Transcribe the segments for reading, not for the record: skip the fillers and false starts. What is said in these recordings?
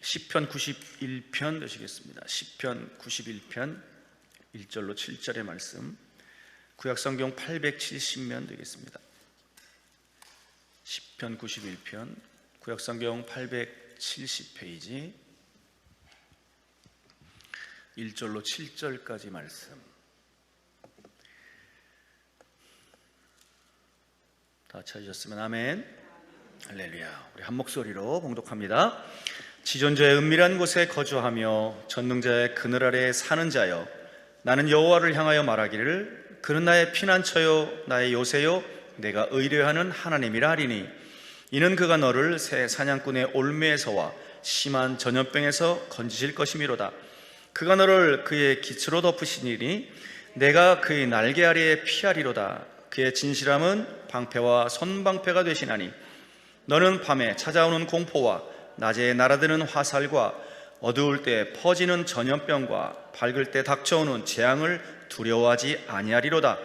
시편 91편 되시겠습니다. 시편 91편 1절로 7절의 말씀, 구약성경 870면 되겠습니다. 시편 91편 구약성경 870페이지 1절로 7절까지 말씀. 다 찾으셨으면 아멘. 할렐루야. 우리 한 목소리로 봉독합니다. 지존자의 은밀한 곳에 거주하며 전능자의 그늘 아래에 사는 자여, 나는 여호와를 향하여 말하기를 그는 나의 피난처요 나의 요새요 내가 의뢰하는 하나님이라 하리니, 이는 그가 너를 새 사냥꾼의 올매에서와 심한 전염병에서 건지실 것이미로다. 그가 너를 그의 깃으로 덮으시니니 내가 그의 날개 아래에 피하리로다. 그의 진실함은 방패와 손방패가 되시나니, 너는 밤에 찾아오는 공포와 낮에 날아드는 화살과 어두울 때 퍼지는 전염병과 밝을 때 닥쳐오는 재앙을 두려워하지 아니하리로다.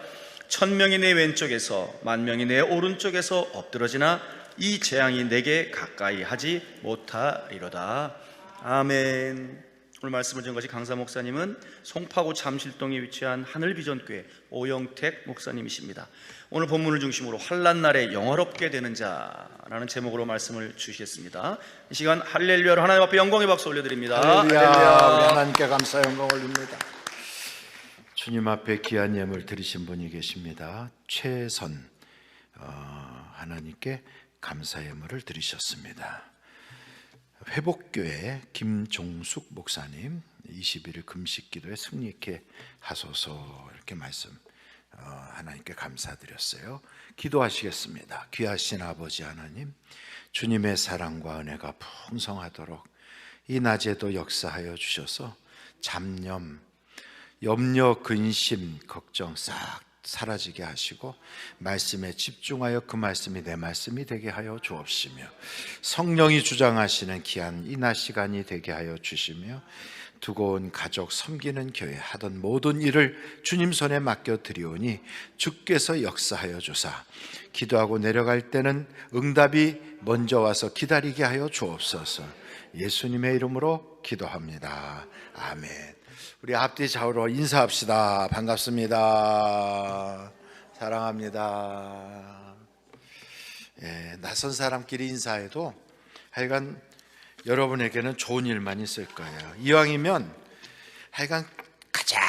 1000명이 내 왼쪽에서 10,000명이 내 오른쪽에서 엎드러지나 이 재앙이 내게 가까이 하지 못하리로다. 아멘. 오늘 말씀을 전한 것이 강사 목사님은 송파구 잠실동에 위치한 하늘비전교회 오영택 목사님이십니다. 오늘 본문을 중심으로 환난날에 영화롭게 되는 자라는 제목으로 말씀을 주시겠습니다. 이 시간 할렐루야로 하나님 앞에 영광의 박수 올려드립니다. 할렐루야. 우리 하나님께 감사 영광 올립니다. 주님 앞에 귀한 예물 드리신 분이 계십니다. 최선 하나님께 감사 예물을 드리셨습니다. 회복교회 김종숙 목사님, 21일 금식기도에 승리케 하소서, 이렇게 말씀 하나님께 감사드렸어요. 기도하시겠습니다. 귀하신 아버지 하나님, 주님의 사랑과 은혜가 풍성하도록 이 낮에도 역사하여 주셔서 잡념, 염려, 근심, 걱정 싹 사라지게 하시고 말씀에 집중하여 그 말씀이 내 말씀이 되게 하여 주옵시며, 성령이 주장하시는 귀한 이 낮 시간이 되게 하여 주시며, 두고 온 가족 섬기는 교회 하던 모든 일을 주님 손에 맡겨 드리오니 주께서 역사하여 주사 기도하고 내려갈 때는 응답이 먼저 와서 기다리게 하여 주옵소서. 예수님의 이름으로 기도합니다. 아멘. 우리 앞뒤 좌우로 인사합시다. 반갑습니다. 사랑합니다. 낯선 사람끼리 인사해도 하여간 여러분에게는 좋은 일만 있을 거예요. 이왕이면 하여간 가장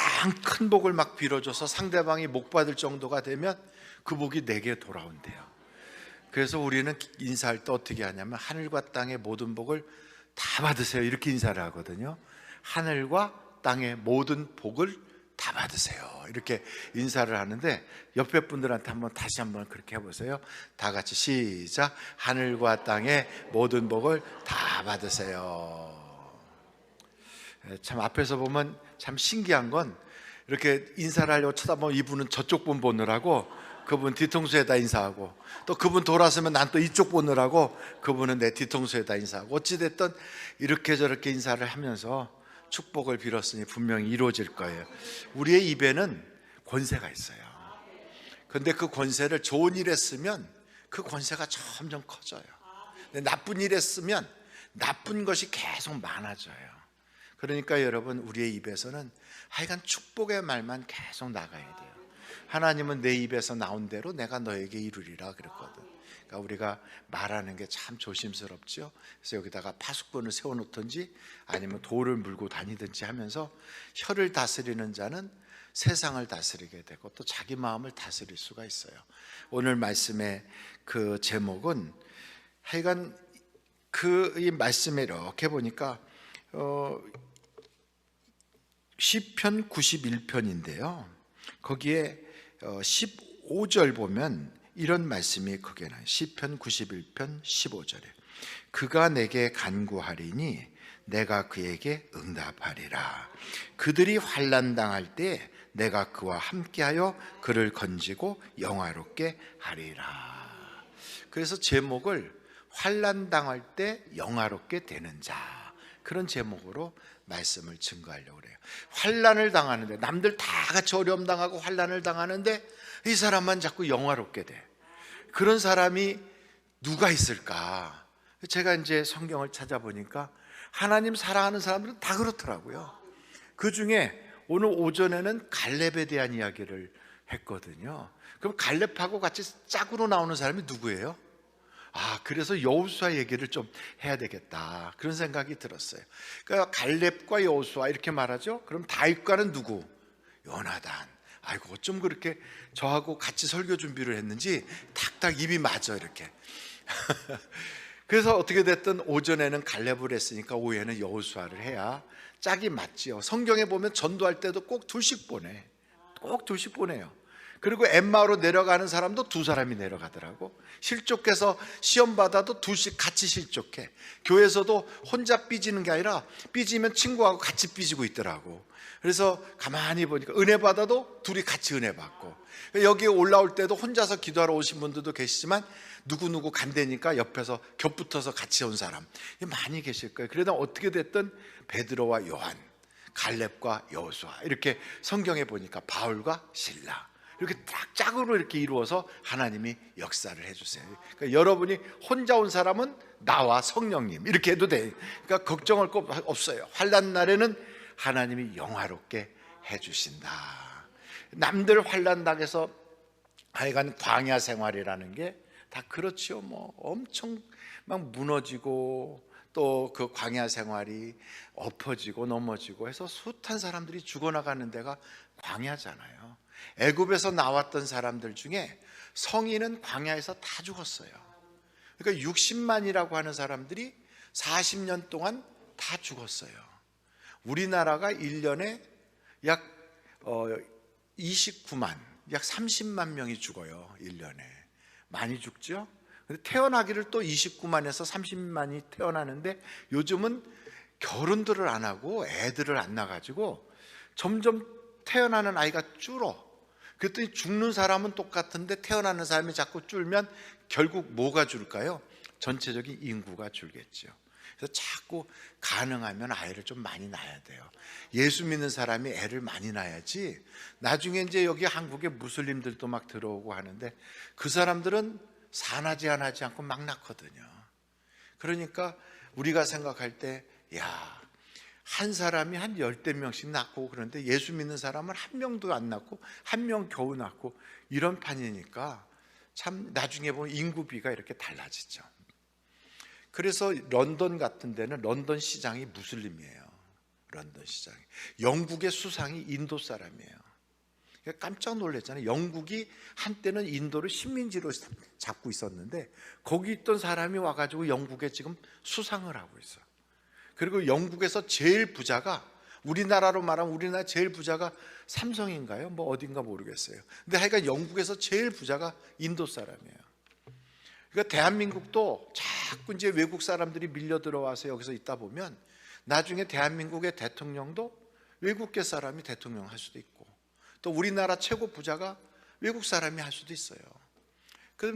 큰 복을 막 빌어줘서 상대방이 복 받을 정도가 되면 그 복이 내게 돌아온대요. 그래서 우리는 인사할 때 어떻게 하냐면 하늘과 땅의 모든 복을 다 받으세요, 이렇게 인사를 하거든요. 하늘과 땅의 모든 복을 다 받으세요, 이렇게 인사를 하는데, 옆에 분들한테 다시 한번 그렇게 해보세요. 다 같이 시작. 하늘과 땅의 모든 복을 다 받으세요. 참 앞에서 보면 참 신기한 건, 이렇게 인사를 하려고 쳐다보면 이분은 저쪽 분 보느라고 그분 뒤통수에다 인사하고, 또 그분 돌아서면 난 또 이쪽 보느라고 그분은 내 뒤통수에다 인사하고, 어찌됐든 이렇게 저렇게 인사를 하면서 축복을 빌었으니 분명히 이루어질 거예요. 우리의 입에는 권세가 있어요. 그런데 그 권세를 좋은 일에 쓰면 그 권세가 점점 커져요. 근데 나쁜 일에 쓰면 나쁜 것이 계속 많아져요. 그러니까 여러분, 우리의 입에서는 하여간 축복의 말만 계속 나가야 돼요. 하나님은 내 입에서 나온 대로 내가 너에게 이루리라 그랬거든. 그러니까 우리가 말하는 게 참 조심스럽죠. 그래서 여기다가 파수꾼을 세워놓든지 아니면 돌을 물고 다니든지 하면서 혀를 다스리는 자는 세상을 다스리게 되고 또 자기 마음을 다스릴 수가 있어요. 오늘 말씀의 그 제목은 하여간 이 말씀에 이렇게 보니까 시편 91편인데요. 거기에 15절 보면 이런 말씀이 거기에 나와요. 시편 91편 15절에 그가 내게 간구하리니 내가 그에게 응답하리라. 그들이 환난 당할 때 내가 그와 함께하여 그를 건지고 영화롭게 하리라. 그래서 제목을 환난 당할 때 영화롭게 되는 자, 그런 제목으로 말씀을 증거하려고 그래요. 환난을 당하는데, 남들 다 같이 어려움 당하고 환난을 당하는데 이 사람만 자꾸 영화롭게 돼. 그런 사람이 누가 있을까? 제가 이제 성경을 찾아보니까 하나님 사랑하는 사람들은 다 그렇더라고요. 그 중에 오늘 오전에는 갈렙에 대한 이야기를 했거든요. 그럼 갈렙하고 같이 짝으로 나오는 사람이 누구예요? 그래서 여호수아 얘기를 좀 해야 되겠다, 그런 생각이 들었어요. 그러니까 갈렙과 여호수아 이렇게 말하죠. 그럼 다윗과는 누구? 요나단. 아이고, 어쩜 그렇게 저하고 같이 설교 준비를 했는지 탁탁 입이 맞아 이렇게. 그래서 어떻게 됐든 오전에는 갈렙을 했으니까 오후에는 여호수아를 해야 짝이 맞지요. 성경에 보면 전도할 때도 꼭 둘씩 보내. 꼭 둘씩 보내요. 그리고 엠마오로 내려가는 사람도 두 사람이 내려가더라고. 실족해서 시험 받아도 둘씩 같이 실족해. 교회에서도 혼자 삐지는 게 아니라 삐지면 친구하고 같이 삐지고 있더라고. 그래서 가만히 보니까 은혜 받아도 둘이 같이 은혜 받고, 여기에 올라올 때도 혼자서 기도하러 오신 분들도 계시지만 누구누구 간대니까 옆에서 겹붙어서 같이 온 사람 많이 계실 거예요. 그러다 어떻게 됐든 베드로와 요한, 갈렙과 여호수아, 이렇게 성경에 보니까 바울과 실라, 이렇게 딱 짝으로 이렇게 이루어서 하나님이 역사를 해주세요. 그러니까 여러분이 혼자 온 사람은 나와 성령님 이렇게 해도 돼. 그러니까 걱정할 거 없어요. 환난 날에는 하나님이 영화롭게 해주신다. 남들 환난 당해서 하여간 광야 생활이라는 게 다 그렇지요. 뭐 엄청 막 무너지고 또 그 광야 생활이 엎어지고 넘어지고 해서 숱한 사람들이 죽어나가는 데가 광야잖아요. 애굽에서 나왔던 사람들 중에 성인은 광야에서 다 죽었어요. 그러니까 60만이라고 하는 사람들이 40년 동안 다 죽었어요. 우리나라가 1년에 약 29만, 약 30만 명이 죽어요. 1년에. 많이 죽죠? 근데 태어나기를 또 29만에서 30만이 태어나는데 요즘은 결혼들을 안 하고 애들을 안 낳아가지고 점점 태어나는 아이가 줄어. 그랬더니 죽는 사람은 똑같은데 태어나는 사람이 자꾸 줄면 결국 뭐가 줄까요? 전체적인 인구가 줄겠죠. 그래서 자꾸 가능하면 아이를 좀 많이 낳아야 돼요. 예수 믿는 사람이 애를 많이 낳아야지. 나중에 이제 여기 한국에 무슬림들도 막 들어오고 하는데 그 사람들은 산하지 않지 않고 막 낳거든요. 그러니까 우리가 생각할 때 한 사람이 한 10대명씩 낳고 그런데 예수 믿는 사람은 한 명도 안 낳고 한 명 겨우 낳고 이런 판이니까 참 나중에 보면 인구비가 이렇게 달라지죠. 그래서 런던 같은 데는 런던 시장이 무슬림이에요. 런던 시장이. 영국의 수상이 인도 사람이에요. 깜짝 놀랐잖아요. 영국이 한때는 인도를 식민지로 잡고 있었는데 거기 있던 사람이 와가지고 영국에 지금 수상을 하고 있어요. 그리고 영국에서 제일 부자가, 우리나라로 말하면 우리나라 제일 부자가 삼성인가요? 뭐 어딘가 모르겠어요. 근데 하여간 영국에서 제일 부자가 인도 사람이에요. 그러니까 대한민국도 자꾸 이제 외국 사람들이 밀려 들어와서 여기서 있다 보면 나중에 대한민국의 대통령도 외국계 사람이 대통령 할 수도 있고 또 우리나라 최고 부자가 외국 사람이 할 수도 있어요. 그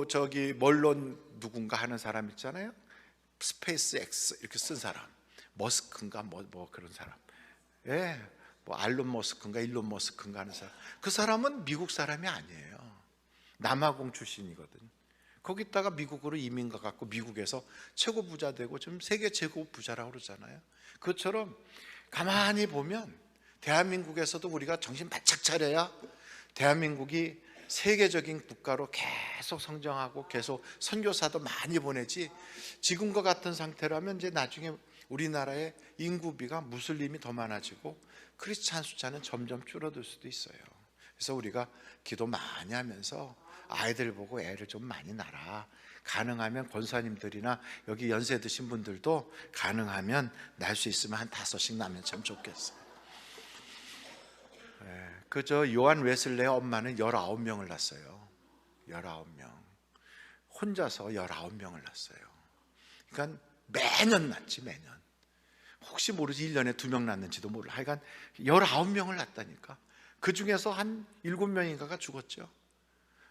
저기 멀론 누군가 하는 사람 있잖아요. 스페이스 X 이렇게 쓴 사람, 머스크인가 뭐 그런 사람, 뭐 알론 머스크인가 일론 머스크인가 하는 사람. 그 사람은 미국 사람이 아니에요. 남아공 출신이거든요. 거기다가 미국으로 이민 가갖고 미국에서 최고 부자 되고 지금 세계 최고 부자라고 그러잖아요. 그것처럼 가만히 보면 대한민국에서도 우리가 정신 바짝 차려야 대한민국이 세계적인 국가로 계속 성장하고 계속 선교사도 많이 보내지, 지금과 같은 상태라면 이제 나중에 우리나라의 인구비가 무슬림이 더 많아지고 크리스찬 숫자는 점점 줄어들 수도 있어요. 그래서 우리가 기도 많이 하면서 아이들 보고 애를 좀 많이 낳아라. 가능하면 권사님들이나 여기 연세 드신 분들도 가능하면 낳을 수 있으면 한 5씩 낳으면 참 좋겠어요. 그저 요한 웨슬레의 엄마는 19명을 낳았어요. 19명. 혼자서 19명을 낳았어요. 그러니까 매년 낳지, 매년. 혹시 모르지 1년에 2명 낳는지도 몰라. 하여간 19명을 낳았다니까. 그 중에서 한 7명인가가 죽었죠.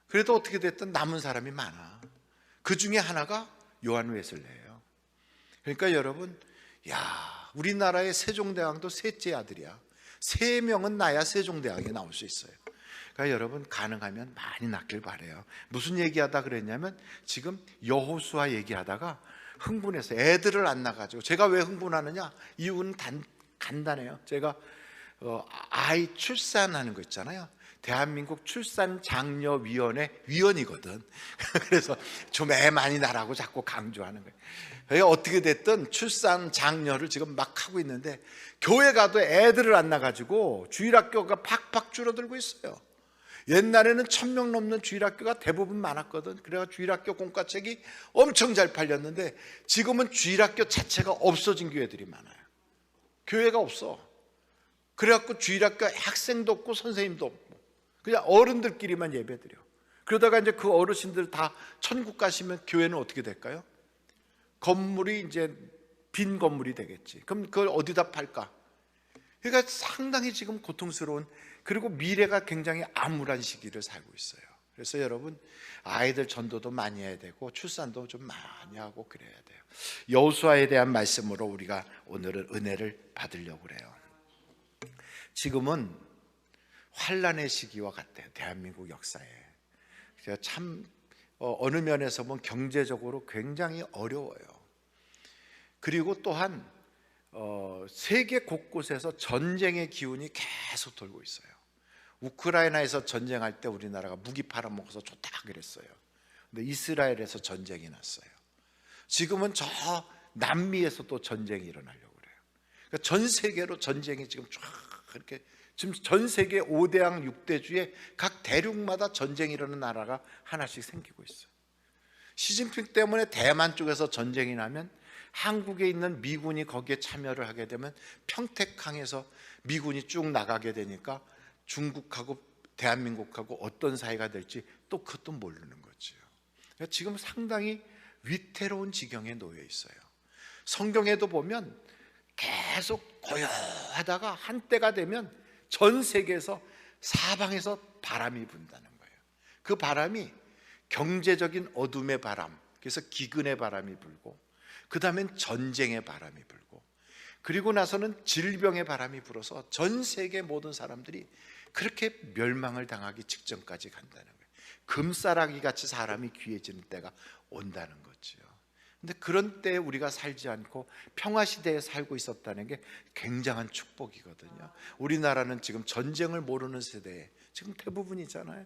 그래도 어떻게 됐든 남은 사람이 많아. 그 중에 하나가 요한 웨슬레예요. 그러니까 여러분, 우리나라의 세종대왕도 셋째 아들이야. 3명은 나야 세종대왕에 나올 수 있어요. 그러니까 여러분 가능하면 많이 낳길 바래요. 무슨 얘기하다 그랬냐면 지금 여호수아 얘기하다가 흥분해서 애들을 안 낳아가지고, 제가 왜 흥분하느냐? 이유는 간단해요. 제가 아이 출산하는 거 있잖아요. 대한민국 출산장려위원회 위원이거든. 그래서 좀 애 많이 낳으라고 자꾸 강조하는 거예요. 그러니까 어떻게 됐든 출산장려를 지금 막 하고 있는데, 교회 가도 애들을 안 낳아가지고 주일학교가 팍팍 줄어들고 있어요. 옛날에는 1000명 넘는 주일학교가 대부분 많았거든. 그래서 주일학교 공과책이 엄청 잘 팔렸는데 지금은 주일학교 자체가 없어진 교회들이 많아요. 교회가 없어. 그래갖고 주일학교 학생도 없고 선생님도 없고 그냥 어른들끼리만 예배드려. 그러다가 이제 그 어르신들 다 천국 가시면 교회는 어떻게 될까요? 건물이 이제 빈 건물이 되겠지. 그럼 그걸 어디다 팔까? 그러니까 상당히 지금 고통스러운, 그리고 미래가 굉장히 암울한 시기를 살고 있어요. 그래서 여러분 아이들 전도도 많이 해야 되고 출산도 좀 많이 하고 그래야 돼요. 여호수아에 대한 말씀으로 우리가 오늘은 은혜를 받으려고 그래요. 지금은 환란의 시기와 같아요. 대한민국 역사에. 참 어느 면에서 보면 경제적으로 굉장히 어려워요. 그리고 또한 세계 곳곳에서 전쟁의 기운이 계속 돌고 있어요. 우크라이나에서 전쟁할 때 우리나라가 무기 팔아먹어서 좋다 그랬어요. 근데 이스라엘에서 전쟁이 났어요. 지금은 저 남미에서 또 전쟁이 일어나려고 그래요. 그러니까 전 세계로 전쟁이 지금 쫙 이렇게, 지금 전 세계 5대양 6대주에 각 대륙마다 전쟁이 일어나는 나라가 하나씩 생기고 있어요. 시진핑 때문에 대만 쪽에서 전쟁이 나면 한국에 있는 미군이 거기에 참여를 하게 되면 평택항에서 미군이 쭉 나가게 되니까 중국하고 대한민국하고 어떤 사이가 될지 또 그것도 모르는 거죠. 그러니까 지금 상당히 위태로운 지경에 놓여 있어요. 성경에도 보면 계속 고요하다가 한때가 되면 전 세계에서 사방에서 바람이 분다는 거예요. 그 바람이 경제적인 어둠의 바람, 그래서 기근의 바람이 불고, 그 다음엔 전쟁의 바람이 불고, 그리고 나서는 질병의 바람이 불어서 전 세계 모든 사람들이 그렇게 멸망을 당하기 직전까지 간다는 거예요. 금싸라기 같이 사람이 귀해지는 때가 온다는 거죠. 근데 그런 때에 우리가 살지 않고 평화시대에 살고 있었다는 게 굉장한 축복이거든요. 우리나라는 지금 전쟁을 모르는 세대에 지금 대부분이잖아요.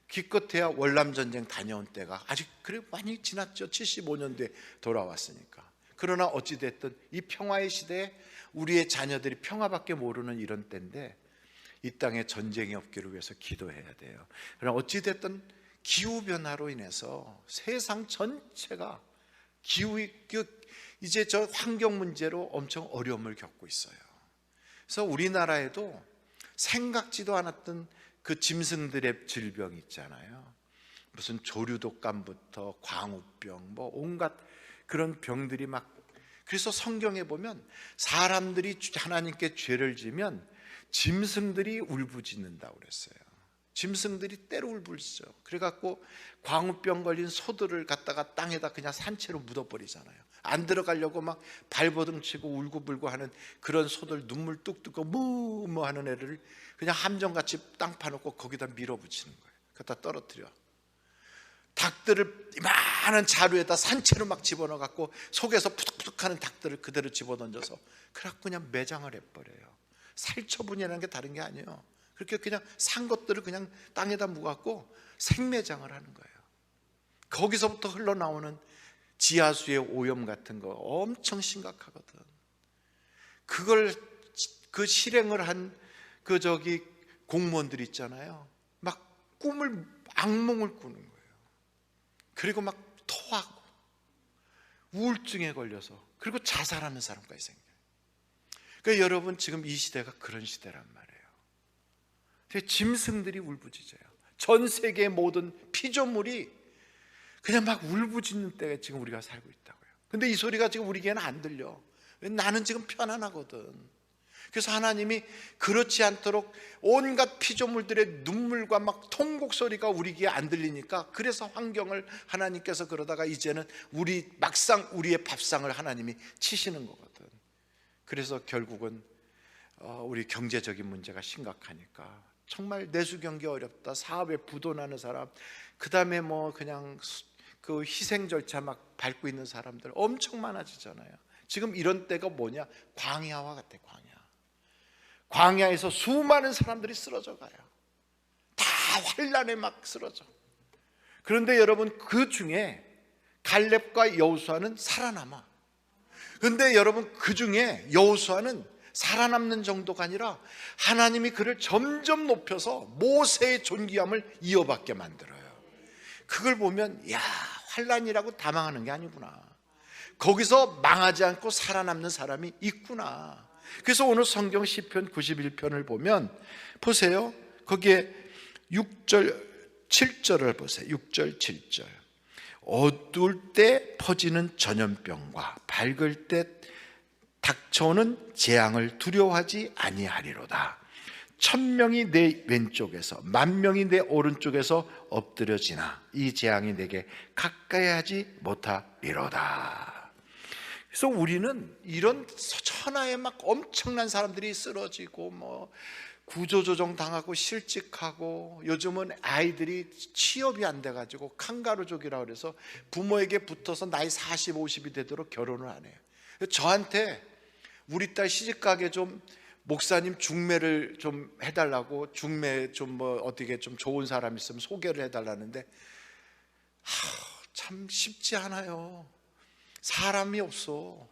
기껏해야 월남전쟁 다녀온 때가 아직 그래 많이 지났죠. 75년도에 돌아왔으니까. 그러나 어찌됐든 이 평화의 시대에 우리의 자녀들이 평화밖에 모르는 이런 때인데 이 땅에 전쟁이 없기를 위해서 기도해야 돼요. 그러나 어찌됐든 기후변화로 인해서 세상 전체가 이제 저 환경 문제로 엄청 어려움을 겪고 있어요. 그래서 우리나라에도 생각지도 않았던 그 짐승들의 질병이 있잖아요. 무슨 조류독감부터 광우병, 뭐 온갖 그런 병들이 막. 그래서 성경에 보면 사람들이 하나님께 죄를 지면 짐승들이 울부짖는다고 그랬어요. 짐승들이 때로 울부짖죠. 그래갖고 광우병 걸린 소들을 갖다가 땅에다 그냥 산채로 묻어버리잖아요. 안 들어가려고 막 발버둥 치고 울고불고 하는 그런 소들, 눈물 뚝 뜨고 뭐 하는 애를 그냥 함정같이 땅 파놓고 거기다 밀어붙이는 거예요. 갖다 떨어뜨려. 닭들을 이만한 자루에다 산채로 막 집어넣어갖고 속에서 푸득푸득하는 닭들을 그대로 집어던져서 그래갖고 그냥 매장을 해버려요. 살처분이라는 게 다른 게 아니에요. 그렇게 그냥 산 것들을 그냥 땅에다 묻어갖고 생매장을 하는 거예요. 거기서부터 흘러나오는 지하수의 오염 같은 거 엄청 심각하거든. 그걸 그 실행을 한 그 공무원들 있잖아요. 막 악몽을 꾸는 거예요. 그리고 막 토하고 우울증에 걸려서 그리고 자살하는 사람까지 생겨요. 그러니까 여러분 지금 이 시대가 그런 시대란 말이에요. 짐승들이 울부짖어요. 전 세계의 모든 피조물이 그냥 막 울부짖는 때에 지금 우리가 살고 있다고요. 근데 이 소리가 지금 우리 귀에는 안 들려. 나는 지금 편안하거든. 그래서 하나님이 그렇지 않도록 온갖 피조물들의 눈물과 막 통곡 소리가 우리 귀에 안 들리니까, 그래서 환경을 하나님께서 그러다가 이제는 막상 우리의 밥상을 하나님이 치시는 거거든. 그래서 결국은 우리 경제적인 문제가 심각하니까 정말 내수 경기 어렵다, 사업에 부도나는 사람, 그 다음에 뭐 그냥 그 희생 절차 막 밟고 있는 사람들 엄청 많아지잖아요. 지금 이런 때가 뭐냐? 광야와 같아. 광야에서 수많은 사람들이 쓰러져 가요. 다 환란에 막 쓰러져. 그런데 여러분, 그 중에 갈렙과 여호수아는 살아남아. 그런데 여러분, 그 중에 여호수아는 살아남는 정도가 아니라 하나님이 그를 점점 높여서 모세의 존귀함을 이어받게 만들어요. 그걸 보면 야, 환란이라고 다 망하는 게 아니구나. 거기서 망하지 않고 살아남는 사람이 있구나. 그래서 오늘 성경 시편 91편을 보면 보세요. 거기에 6절 7절을 보세요. 6절 7절. 어두울 때 퍼지는 전염병과 밝을 때 닥쳐오는 재앙을 두려워하지 아니하리로다. 1000명이 내 왼쪽에서 10,000명이 내 오른쪽에서 엎드려지나 이 재앙이 내게 가까이 하지 못하리로다. 그래서 우리는 이런 천하에 막 엄청난 사람들이 쓰러지고 뭐 구조조정 당하고 실직하고, 요즘은 아이들이 취업이 안 돼가지고 칸가루족이라 그래서 부모에게 붙어서 나이 40, 50이 되도록 결혼을 안 해요. 저한테 우리 딸 시집가게 좀 목사님 중매를 좀 해달라고, 중매 좀 뭐 어떻게 좀 좋은 사람 있으면 소개를 해달라는데 참 쉽지 않아요. 사람이 없어.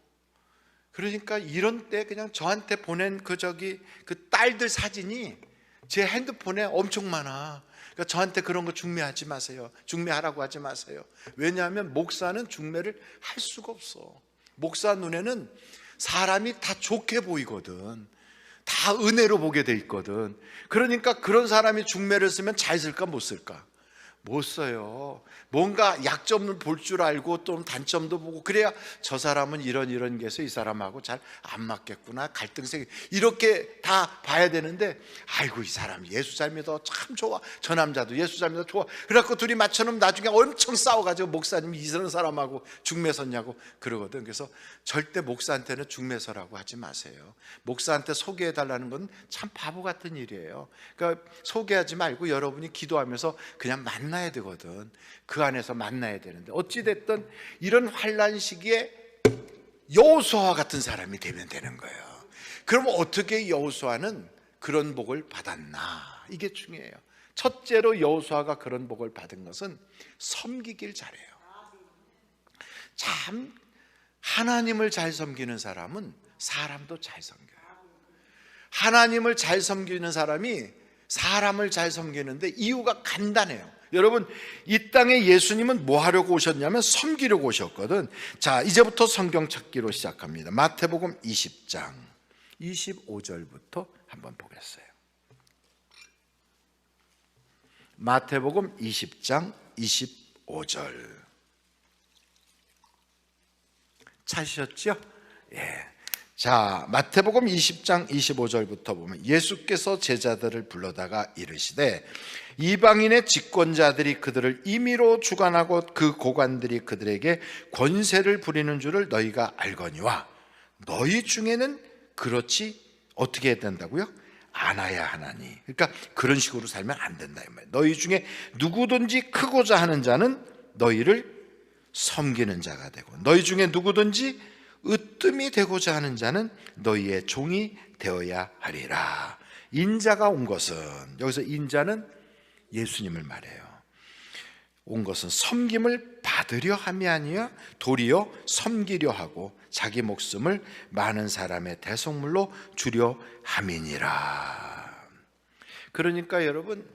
그러니까 이런 때 그냥 저한테 보낸 그 딸들 사진이 제 핸드폰에 엄청 많아. 그러니까 저한테 그런 거 중매하지 마세요. 중매하라고 하지 마세요. 왜냐하면 목사는 중매를 할 수가 없어. 목사 눈에는 사람이 다 좋게 보이거든. 다 은혜로 보게 돼 있거든. 그러니까 그런 사람이 중매를 쓰면 잘 쓸까 못 쓸까? 못 써요. 뭔가 약점을 볼 줄 알고 또 단점도 보고, 그래야 저 사람은 이런 게서 이 사람하고 잘 안 맞겠구나, 갈등생이 이렇게 다 봐야 되는데, 아이고 이 사람 예수 잘 믿어 참 좋아, 저 남자도 예수 잘 믿어 좋아, 그래갖고 둘이 맞춰놓으면 나중에 엄청 싸워가지고 목사님이 이런 사람하고 중매 섰냐고 그러거든. 그래서 절대 목사한테는 중매서라고 하지 마세요. 목사한테 소개해달라는 건 참 바보 같은 일이에요. 그러니까 소개하지 말고 여러분이 기도하면서 그냥 만나야 되거든. 그 안에서 만나야 되는데, 어찌됐든 이런 환난 시기에 여호수아와 같은 사람이 되면 되는 거예요. 그럼 어떻게 여호수아는 그런 복을 받았나? 이게 중요해요. 첫째로 여호수아가 그런 복을 받은 것은 섬기길 잘해요. 참 하나님을 잘 섬기는 사람은 사람도 잘 섬겨요. 하나님을 잘 섬기는 사람이 사람을 잘 섬기는데 이유가 간단해요. 여러분, 이 땅에 예수님은 뭐 하려고 오셨냐면 섬기려고 오셨거든. 자, 이제부터 성경 찾기로 시작합니다. 마태복음 20장 25절부터 한번 보겠어요. 마태복음 20장 25절 찾으셨죠? 예. 자, 마태복음 20장 25절부터 보면 예수께서 제자들을 불러다가 이르시되 이방인의 집권자들이 그들을 임의로 주관하고 그 고관들이 그들에게 권세를 부리는 줄을 너희가 알거니와 너희 중에는 그렇지 어떻게 해야 된다고요? 않아야 하나니. 그러니까 그런 식으로 살면 안 된다 이 말이에요. 너희 중에 누구든지 크고자 하는 자는 너희를 섬기는 자가 되고, 너희 중에 누구든지 으뜸이 되고자 하는 자는 너희의 종이 되어야 하리라. 인자가 온 것은, 여기서 인자는 예수님을 말해요. 온 것은 섬김을 받으려 함이 아니라 도리어 섬기려 하고 자기 목숨을 많은 사람의 대속물로 주려 함이니라. 그러니까 여러분,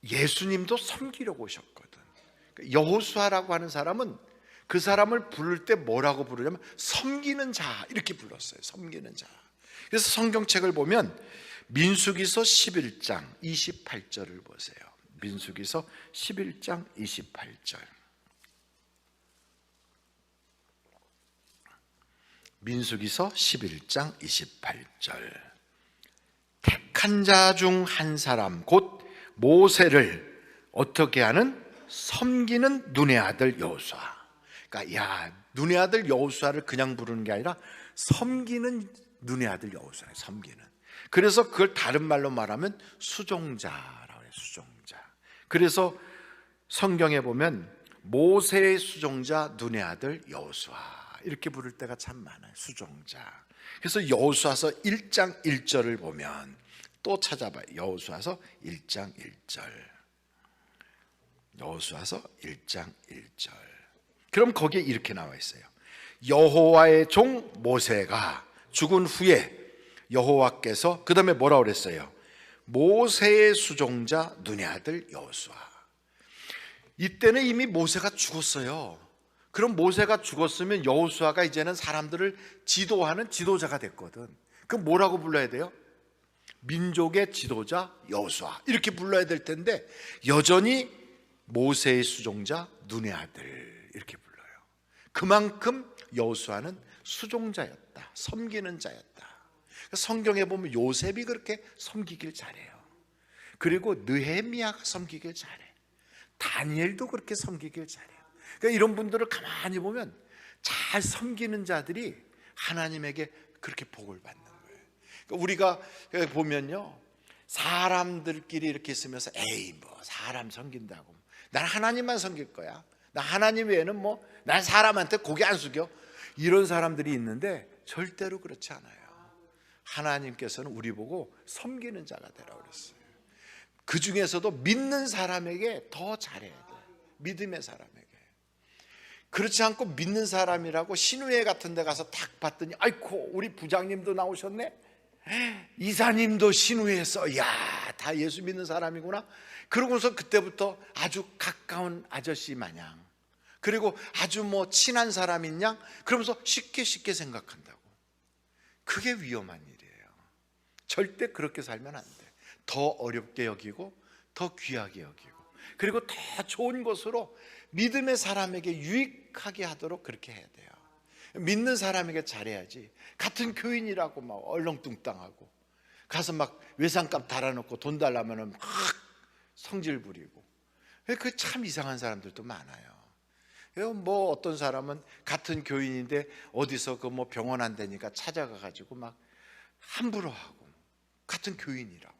예수님도 섬기려고 오셨거든. 여호수아라고 하는 사람은 그 사람을 부를 때 뭐라고 부르냐면 섬기는 자, 이렇게 불렀어요. 섬기는 자. 그래서 성경책을 보면 민수기서 11장 28절을 보세요. 민수기서 11장 28절. 민수기서 11장 28절. 택한 자 중 한 사람 곧 모세를 어떻게 하는 섬기는 눈의 아들 여호수아. 그러니까 야, 눈의 아들 여호수아를 그냥 부르는 게 아니라 섬기는 눈의 아들 여호수아예요. 섬기는. 그래서 그걸 다른 말로 말하면 수종자라고 해요. 수종자. 그래서 성경에 보면 모세의 수종자 눈의 아들 여호수아 이렇게 부를 때가 참 많아요. 수종자. 그래서 여호수아서 1장 1절을 보면 또 찾아봐요. 여호수아서 1장 1절. 여호수아서 1장 1절. 그럼 거기에 이렇게 나와 있어요. 여호와의 종 모세가 죽은 후에 여호와께서 그 다음에 뭐라고 그랬어요? 모세의 수종자 눈의 아들 여호수아. 이때는 이미 모세가 죽었어요. 그럼 모세가 죽었으면 여호수아가 이제는 사람들을 지도하는 지도자가 됐거든. 그럼 뭐라고 불러야 돼요? 민족의 지도자 여호수아 이렇게 불러야 될 텐데 여전히 모세의 수종자 눈의 아들 이렇게 불러요. 그만큼 여호수아는 수종자였다. 섬기는 자였다. 성경에 보면 요셉이 그렇게 섬기길 잘해요. 그리고 느헤미야가 섬기길 잘해. 다니엘도 그렇게 섬기길 잘해요. 그러니까 이런 분들을 가만히 보면 잘 섬기는 자들이 하나님에게 그렇게 복을 받는 거예요. 그러니까 우리가 보면요, 사람들끼리 이렇게 있으면서 에이 뭐 사람 섬긴다고 난 하나님만 섬길 거야. 나 하나님 외에는 뭐 난 사람한테 고개 안 숙여. 이런 사람들이 있는데 절대로 그렇지 않아요. 하나님께서는 우리 보고 섬기는 자가 되라고 그랬어요. 그 중에서도 믿는 사람에게 더 잘해야 돼. 믿음의 사람에게. 그렇지 않고 믿는 사람이라고 신우회 같은 데 가서 딱 봤더니 아이고 우리 부장님도 나오셨네. 이사님도 신우회에서 야, 다 예수 믿는 사람이구나. 그러고서 그때부터 아주 가까운 아저씨 마냥, 그리고 아주 뭐 친한 사람 있냐? 그러면서 쉽게 생각한다고. 그게 위험한 일이에요. 절대 그렇게 살면 안 돼. 더 어렵게 여기고 더 귀하게 여기고 그리고 더 좋은 것으로 믿음의 사람에게 유익하게 하도록 그렇게 해야 돼요. 믿는 사람에게 잘해야지. 같은 교인이라고 막 얼렁뚱땅하고 가서 막 외상값 달아놓고 돈 달라면 막 성질 부리고, 그 참 이상한 사람들도 많아요. 뭐 어떤 사람은 같은 교인인데 어디서 그 뭐 병원 안 되니까 찾아가 가지고 막 함부로 하고, 같은 교인이라고.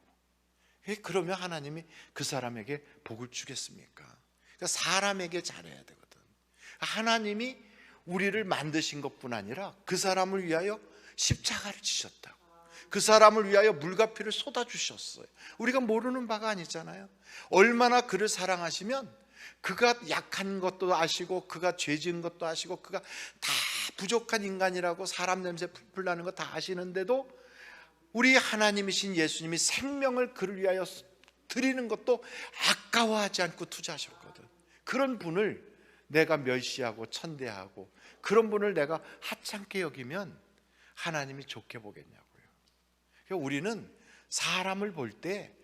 그러면 하나님이 그 사람에게 복을 주겠습니까? 그러니까 사람에게 잘해야 되거든. 하나님이 우리를 만드신 것뿐 아니라 그 사람을 위하여 십자가를 지셨다고. 그 사람을 위하여 물과 피를 쏟아주셨어요. 우리가 모르는 바가 아니잖아요. 얼마나 그를 사랑하시면 그가 약한 것도 아시고 그가 죄 지은 것도 아시고 그가 다 부족한 인간이라고 사람 냄새 풀풀 나는 거 다 아시는데도 우리 하나님이신 예수님이 생명을 그를 위하여 드리는 것도 아까워하지 않고 투자하셨거든. 그런 분을 내가 멸시하고 천대하고 그런 분을 내가 하찮게 여기면 하나님이 좋게 보겠냐고요. 그러니까 우리는 사람을 볼 때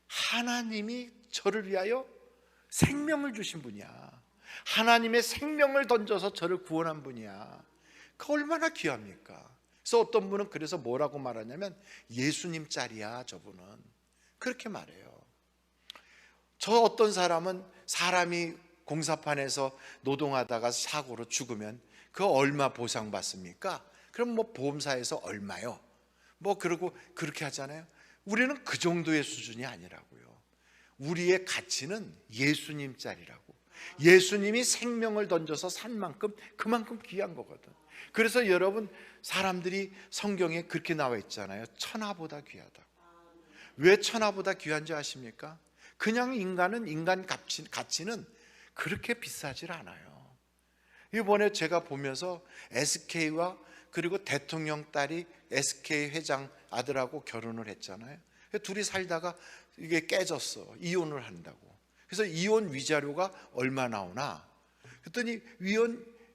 하나님이 저를 위하여 생명을 주신 분이야. 하나님의 생명을 던져서 저를 구원한 분이야. 그 얼마나 귀합니까? 그래서 어떤 분은 그래서 뭐라고 말하냐면 예수님 짤이야 저분은. 그렇게 말해요. 저 어떤 사람은 사람이 공사판에서 노동하다가 사고로 죽으면 그 얼마 보상받습니까? 그럼 뭐 보험사에서 얼마요? 뭐 그러고 그렇게 하잖아요. 우리는 그 정도의 수준이 아니라고요. 우리의 가치는 예수님 짤이라고. 예수님이 생명을 던져서 산 만큼 그만큼 귀한 거거든. 그래서 여러분, 사람들이 성경에 그렇게 나와 있잖아요. 천하보다 귀하다고. 왜 천하보다 귀한지 아십니까? 그냥 인간은 인간 가치는 그렇게 비싸질 않아요. 이번에 제가 보면서 SK와 그리고 대통령 딸이 SK 회장 아들하고 결혼을 했잖아요. 둘이 살다가 이게 깨졌어. 이혼을 한다고. 그래서 이혼 위자료가 얼마 나오나? 그랬더니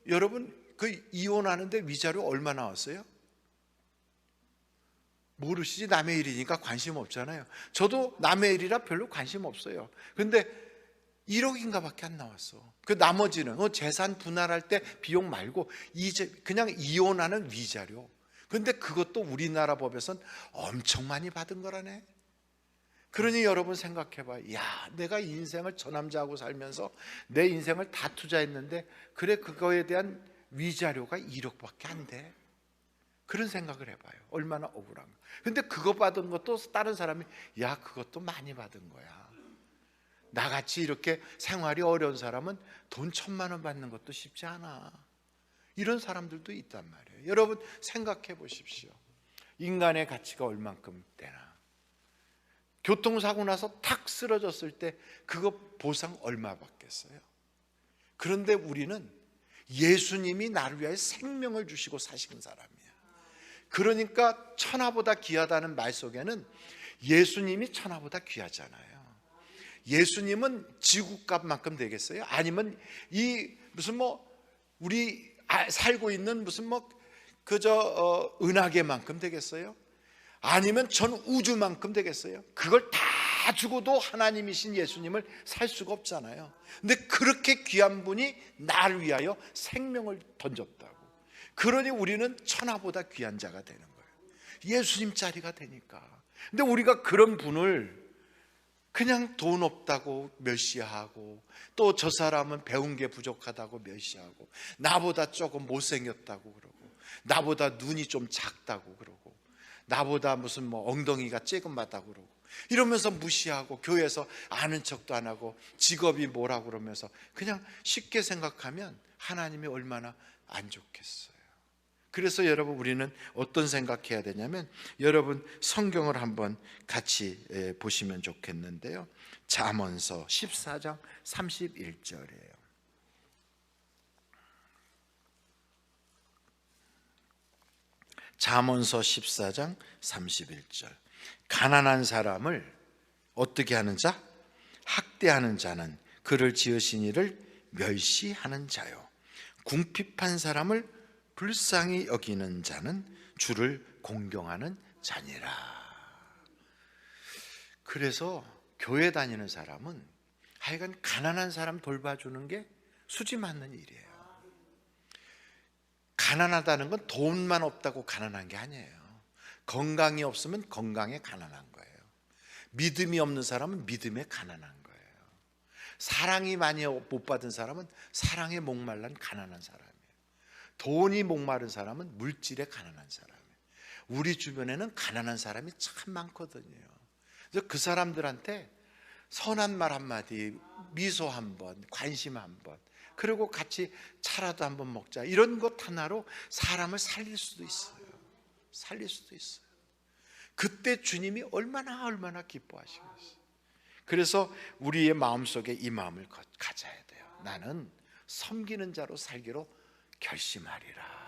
여러분 그 이혼하는데 위자료 얼마 나왔어요? 모르시지? 남의 일이니까 관심 없잖아요. 저도 남의 일이라 별로 관심 없어요. 근데 1억인가 밖에 안 나왔어. 그 나머지는 재산 분할할 때 비용 말고 이제 그냥 이혼하는 위자료. 근데 그것도 우리나라 법에선 엄청 많이 받은 거라네. 그러니 여러분 생각해봐. 야, 내가 인생을 저 남자하고 살면서 내 인생을 다 투자했는데 그래 그거에 대한 위자료가 1억밖에 안 돼. 그런 생각을 해봐요. 얼마나 억울한가. 근데 그거 받은 것도 다른 사람이 야 그것도 많이 받은 거야. 나같이 이렇게 생활이 어려운 사람은 돈 1,000만 원 받는 것도 쉽지 않아. 이런 사람들도 있단 말이에요. 여러분 생각해 보십시오. 인간의 가치가 얼만큼 되나. 교통사고 나서 탁 쓰러졌을 때 그거 보상 얼마 받겠어요? 그런데 우리는 예수님이 나를 위하여 생명을 주시고 사신 사람이야. 그러니까 천하보다 귀하다는 말 속에는 예수님이 천하보다 귀하잖아요. 예수님은 지구값만큼 되겠어요? 아니면 이 무슨 우리 살고 있는 무슨 은하계만큼 되겠어요? 아니면 전 우주만큼 되겠어요? 그걸 다 주고도 하나님이신 예수님을 살 수가 없잖아요. 근데 그렇게 귀한 분이 나를 위하여 생명을 던졌다고. 그러니 우리는 천하보다 귀한 자가 되는 거예요. 예수님 자리가 되니까. 근데 우리가 그런 분을 그냥 돈 없다고 멸시하고, 또 저 사람은 배운 게 부족하다고 멸시하고, 나보다 조금 못생겼다고 그러고, 나보다 눈이 좀 작다고 그러고, 나보다 무슨 엉덩이가 쬐끔하다고 그러고, 이러면서 무시하고, 교회에서 아는 척도 안 하고, 직업이 뭐라고 그러면서 그냥 쉽게 생각하면 하나님이 얼마나 안 좋겠어요. 그래서 여러분 우리는 어떤 생각해야 되냐면, 여러분 성경을 한번 같이 보시면 좋겠는데요. 잠언서 14장 31절이에요. 잠언서 14장 31절. 가난한 사람을 어떻게 하는 자? 학대하는 자는 그를 지으신 이를 멸시하는 자요. 궁핍한 사람을 불쌍히 여기는 자는 주를 공경하는 자니라. 그래서 교회 다니는 사람은 하여간 가난한 사람 돌봐주는 게 수지 맞는 일이에요. 가난하다는 건 돈만 없다고 가난한 게 아니에요. 건강이 없으면 건강에 가난한 거예요. 믿음이 없는 사람은 믿음에 가난한 거예요. 사랑이 많이 못 받은 사람은 사랑에 목말란 가난한 사람이에요. 돈이 목마른 사람은 물질에 가난한 사람이에요. 우리 주변에는 가난한 사람이 참 많거든요. 그래서 그 사람들한테 선한 말 한마디, 미소 한번, 관심 한번, 그리고 같이 차라도 한번 먹자, 이런 것 하나로 사람을 살릴 수도 있어요. 살릴 수도 있어요. 그때 주님이 얼마나 기뻐하시겠어요. 그래서 우리의 마음속에 이 마음을 가져야 돼요. 나는 섬기는 자로 살기로 결심하리라.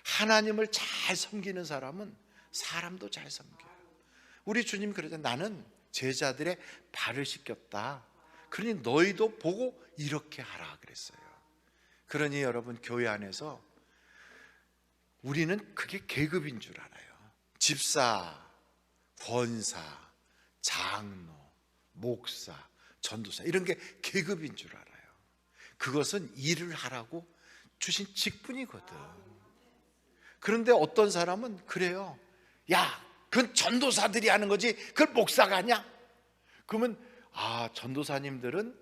하나님을 잘 섬기는 사람은 사람도 잘 섬겨요. 우리 주님 그러잖아요. 나는 제자들의 발을 씻겼다. 그러니 너희도 보고 이렇게 하라 그랬어요. 그러니 여러분 교회 안에서 우리는 그게 계급인 줄 알아요. 집사, 권사, 장로, 목사, 전도사, 이런 게 계급인 줄 알아요. 그것은 일을 하라고 주신 직분이거든. 그런데 어떤 사람은 그래요. 야, 그건 전도사들이 하는 거지 그걸 목사가 하냐? 그러면 전도사님들은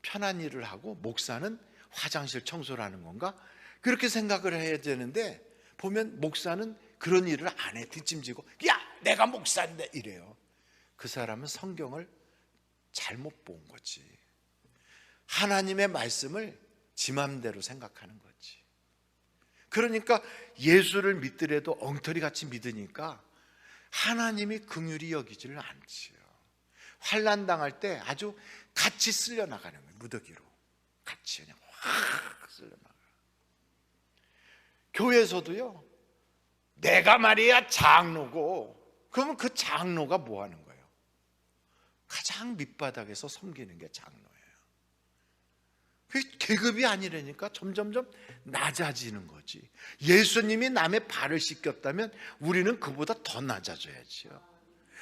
편한 일을 하고 목사는 화장실 청소를 하는 건가? 그렇게 생각을 해야 되는데, 보면 목사는 그런 일을 안 해. 뒷짐지고 야, 내가 목사인데 이래요. 그 사람은 성경을 잘못 본 거지. 하나님의 말씀을 지 맘대로 생각하는 거지. 그러니까 예수를 믿더라도 엉터리같이 믿으니까 하나님이 긍휼히 여기지를 않지요. 환난 당할 때 아주 같이 쓸려 나가는 거예요. 무더기로 같이 그냥 확 쓸려 나가. 교회에서도요, 내가 말이야 장로고, 그러면 그 장로가 뭐 하는 거예요? 가장 밑바닥에서 섬기는 게 장로예요. 그 계급이 아니라니까 점점점 낮아지는 거지. 예수님이 남의 발을 씻겼다면 우리는 그보다 더 낮아져야지요.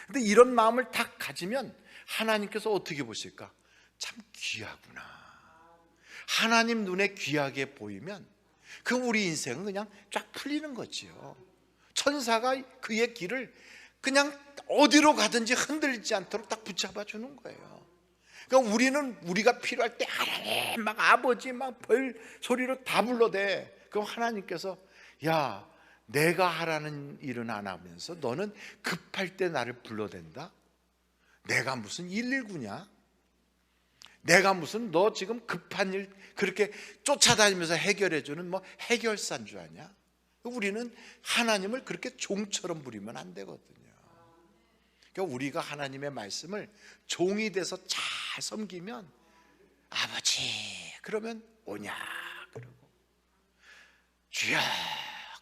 근데 이런 마음을 딱 가지면 하나님께서 어떻게 보실까? 참 귀하구나. 하나님 눈에 귀하게 보이면 그 우리 인생은 그냥 쫙 풀리는 거지요. 천사가 그의 길을 그냥 어디로 가든지 흔들리지 않도록 딱 붙잡아 주는 거예요. 그러니까 우리는 우리가 필요할 때 하나님 막 아버지 막 별 소리로 다 불러대. 그럼 하나님께서 야, 내가 하라는 일은 안 하면서 너는 급할 때 나를 불러댄다? 내가 무슨 119냐? 내가 무슨 너 지금 급한 일 그렇게 쫓아다니면서 해결해주는 뭐 해결사인 줄 아냐? 우리는 하나님을 그렇게 종처럼 부리면 안 되거든요. 그러니까 우리가 하나님의 말씀을 종이 돼서 잘 섬기면 아버지 그러면 오냐 그러고 주여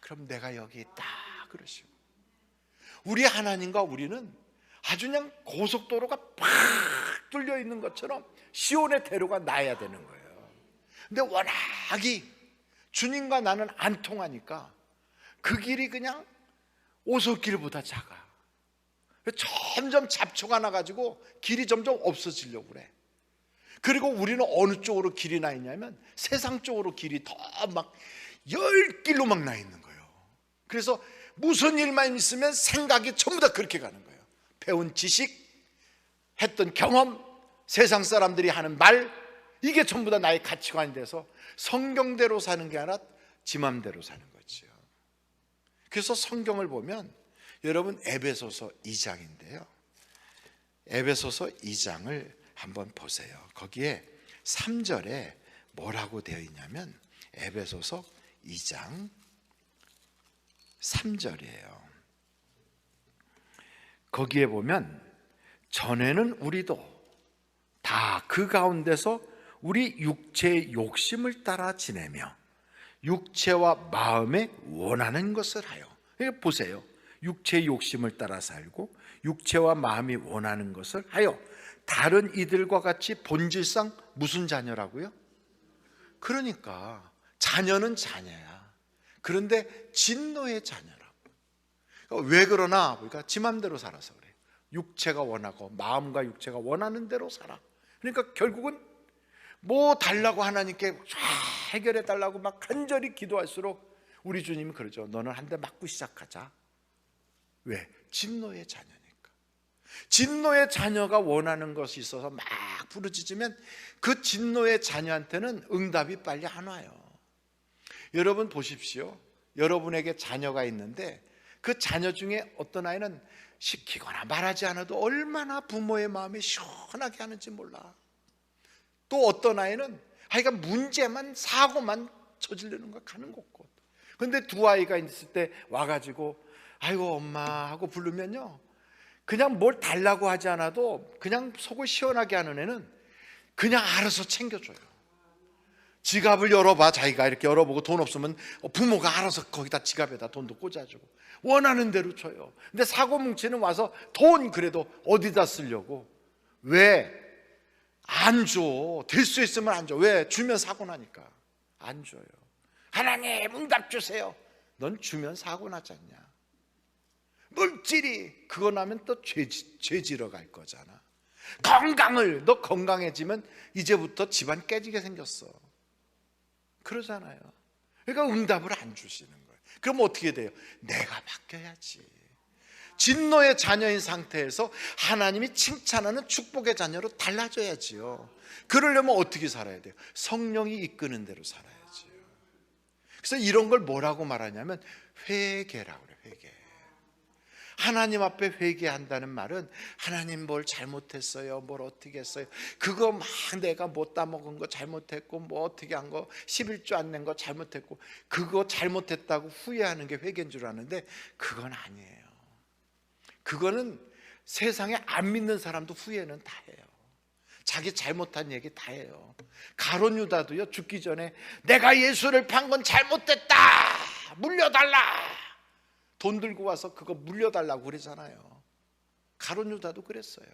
그럼 내가 여기 있다 그러시고, 우리 하나님과 우리는 아주 그냥 고속도로가 팍 뚫려 있는 것처럼 시온의 대로가 나야 되는 거예요. 근데 워낙이 주님과 나는 안 통하니까 그 길이 그냥 오솔길보다 작아. 점점 잡초가 나가지고 길이 점점 없어지려고 그래. 그리고 우리는 어느 쪽으로 길이 나 있냐면 세상 쪽으로 길이 더 막 10길로 막 나 있는 거예요. 그래서 무슨 일만 있으면 생각이 전부 다 그렇게 가는 거예요. 배운 지식, 했던 경험, 세상 사람들이 하는 말, 이게 전부 다 나의 가치관이 돼서 성경대로 사는 게 아니라 지 맘대로 사는 거죠. 그래서 성경을 보면 여러분 에베소서 2장인데요, 에베소서 2장을 한번 보세요. 거기에 3절에 뭐라고 되어 있냐면 에베소서 2장 3절이에요. 거기에 보면 전에는 우리도 다 그 가운데서 우리 육체의 욕심을 따라 지내며 육체와 마음에 원하는 것을 하여, 보세요. 육체의 욕심을 따라 살고 육체와 마음이 원하는 것을 하여 다른 이들과 같이 본질상 무슨 자녀라고요? 그러니까 자녀는 자녀야. 그런데 진노의 자녀라고. 왜 그러나? 그러니까 지 맘대로 살아서 그래. 육체가 원하고 마음과 육체가 원하는 대로 살아. 그러니까 결국은 뭐 달라고 하나님께 해결해 달라고 막 간절히 기도할수록 우리 주님이 그러죠. 너는 한 대 맞고 시작하자. 왜? 진노의 자녀니까. 진노의 자녀가 원하는 것이 있어서 막 부르짖으면 그 진노의 자녀한테는 응답이 빨리 안 와요. 여러분 보십시오. 여러분에게 자녀가 있는데 그 자녀 중에 어떤 아이는 시키거나 말하지 않아도 얼마나 부모의 마음이 시원하게 하는지 몰라. 또 어떤 아이는 하여간 문제만, 사고만 저지르는 거 가는 곳곳. 그런데 두 아이가 있을 때 와가지고 아이고 엄마 하고 부르면요, 그냥 뭘 달라고 하지 않아도 그냥 속을 시원하게 하는 애는 그냥 알아서 챙겨줘요. 지갑을 열어봐. 자기가 이렇게 열어보고 돈 없으면 부모가 알아서 거기다 지갑에다 돈도 꽂아주고 원하는 대로 줘요. 근데 사고 뭉치는 와서 돈 그래도 어디다 쓰려고. 왜? 안 줘. 될 수 있으면 안 줘. 왜? 주면 사고 나니까 안 줘요. 하나님 응답 주세요. 넌 주면 사고 나지 않냐. 물질이 그거 나면 또 죄지러 갈 거잖아. 건강을, 너 건강해지면 이제부터 집안 깨지게 생겼어. 그러잖아요. 그러니까 응답을 안 주시는 거예요. 그럼 어떻게 돼요? 내가 바뀌어야지. 진노의 자녀인 상태에서 하나님이 칭찬하는 축복의 자녀로 달라져야지요. 그러려면 어떻게 살아야 돼요? 성령이 이끄는 대로 살아야지요. 그래서 이런 걸 뭐라고 말하냐면 회개라고 그래요. 회개. 하나님 앞에 회개한다는 말은 하나님 뭘 잘못했어요, 뭘 어떻게 했어요, 그거 막 내가 못 따먹은 거 잘못했고 뭐 어떻게 한 거 11조 안 낸 거 잘못했고 그거 잘못했다고 후회하는 게 회개인 줄 아는데 그건 아니에요. 그거는 세상에 안 믿는 사람도 후회는 다 해요. 자기 잘못한 얘기 다 해요. 가룟 유다도요, 죽기 전에 내가 예수를 판 건 잘못됐다, 물려달라, 돈 들고 와서 그거 물려달라고 그러잖아요. 가룟 유다도 그랬어요.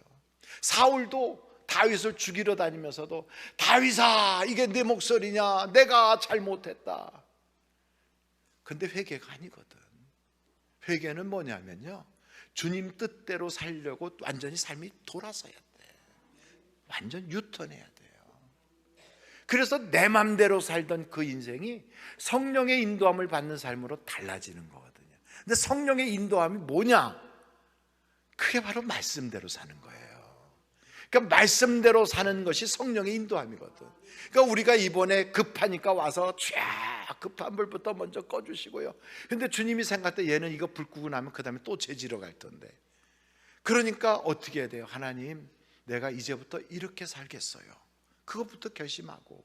사울도 다윗을 죽이러 다니면서도 다윗아 이게 내 목소리냐, 내가 잘못했다. 근데 회개가 아니거든. 회개는 뭐냐면요, 주님 뜻대로 살려고 완전히 삶이 돌아서야 돼. 완전 유턴해야 돼요. 그래서 내 맘대로 살던 그 인생이 성령의 인도함을 받는 삶으로 달라지는 거거든요. 근데 성령의 인도함이 뭐냐? 그게 바로 말씀대로 사는 거예요. 그러니까 말씀대로 사는 것이 성령의 인도함이거든. 그러니까 우리가 이번에 급하니까 와서 쫙 급한 불부터 먼저 꺼주시고요. 근데 주님이 생각할 때 얘는 이거 불 끄고 나면 그 다음에 또 재지러 갈 텐데, 그러니까 어떻게 해야 돼요? 하나님, 내가 이제부터 이렇게 살겠어요. 그것부터 결심하고,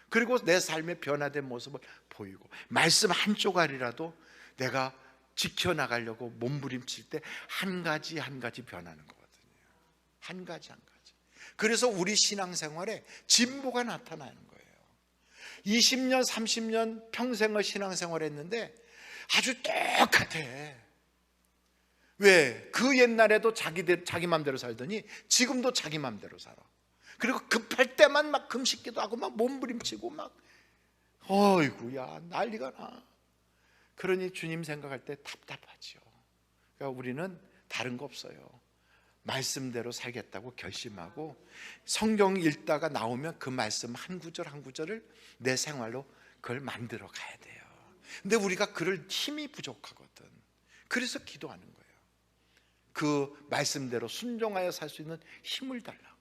그리고 내 삶의 변화된 모습을 보이고, 말씀 한 조각이라도 내가 지켜나가려고 몸부림칠 때 한 가지 한 가지 변하는 거거든요. 한 가지 한 가지. 그래서 우리 신앙생활에 진보가 나타나는 거예요. 20년 30년 평생을 신앙생활 했는데 아주 똑같아. 왜? 그 옛날에도 자기 맘대로 살더니 지금도 자기 맘대로 살아. 그리고 급할 때만 막 금식기도 하고 막 몸부림치고 막, 어이구야 난리가 나. 그러니 주님 생각할 때 답답하지요. 그러니까 우리는 다른 거 없어요. 말씀대로 살겠다고 결심하고 성경 읽다가 나오면 그 말씀 한 구절 한 구절을 내 생활로 그걸 만들어 가야 돼요. 근데 우리가 그럴 힘이 부족하거든. 그래서 기도하는 거예요. 그 말씀대로 순종하여 살 수 있는 힘을 달라고.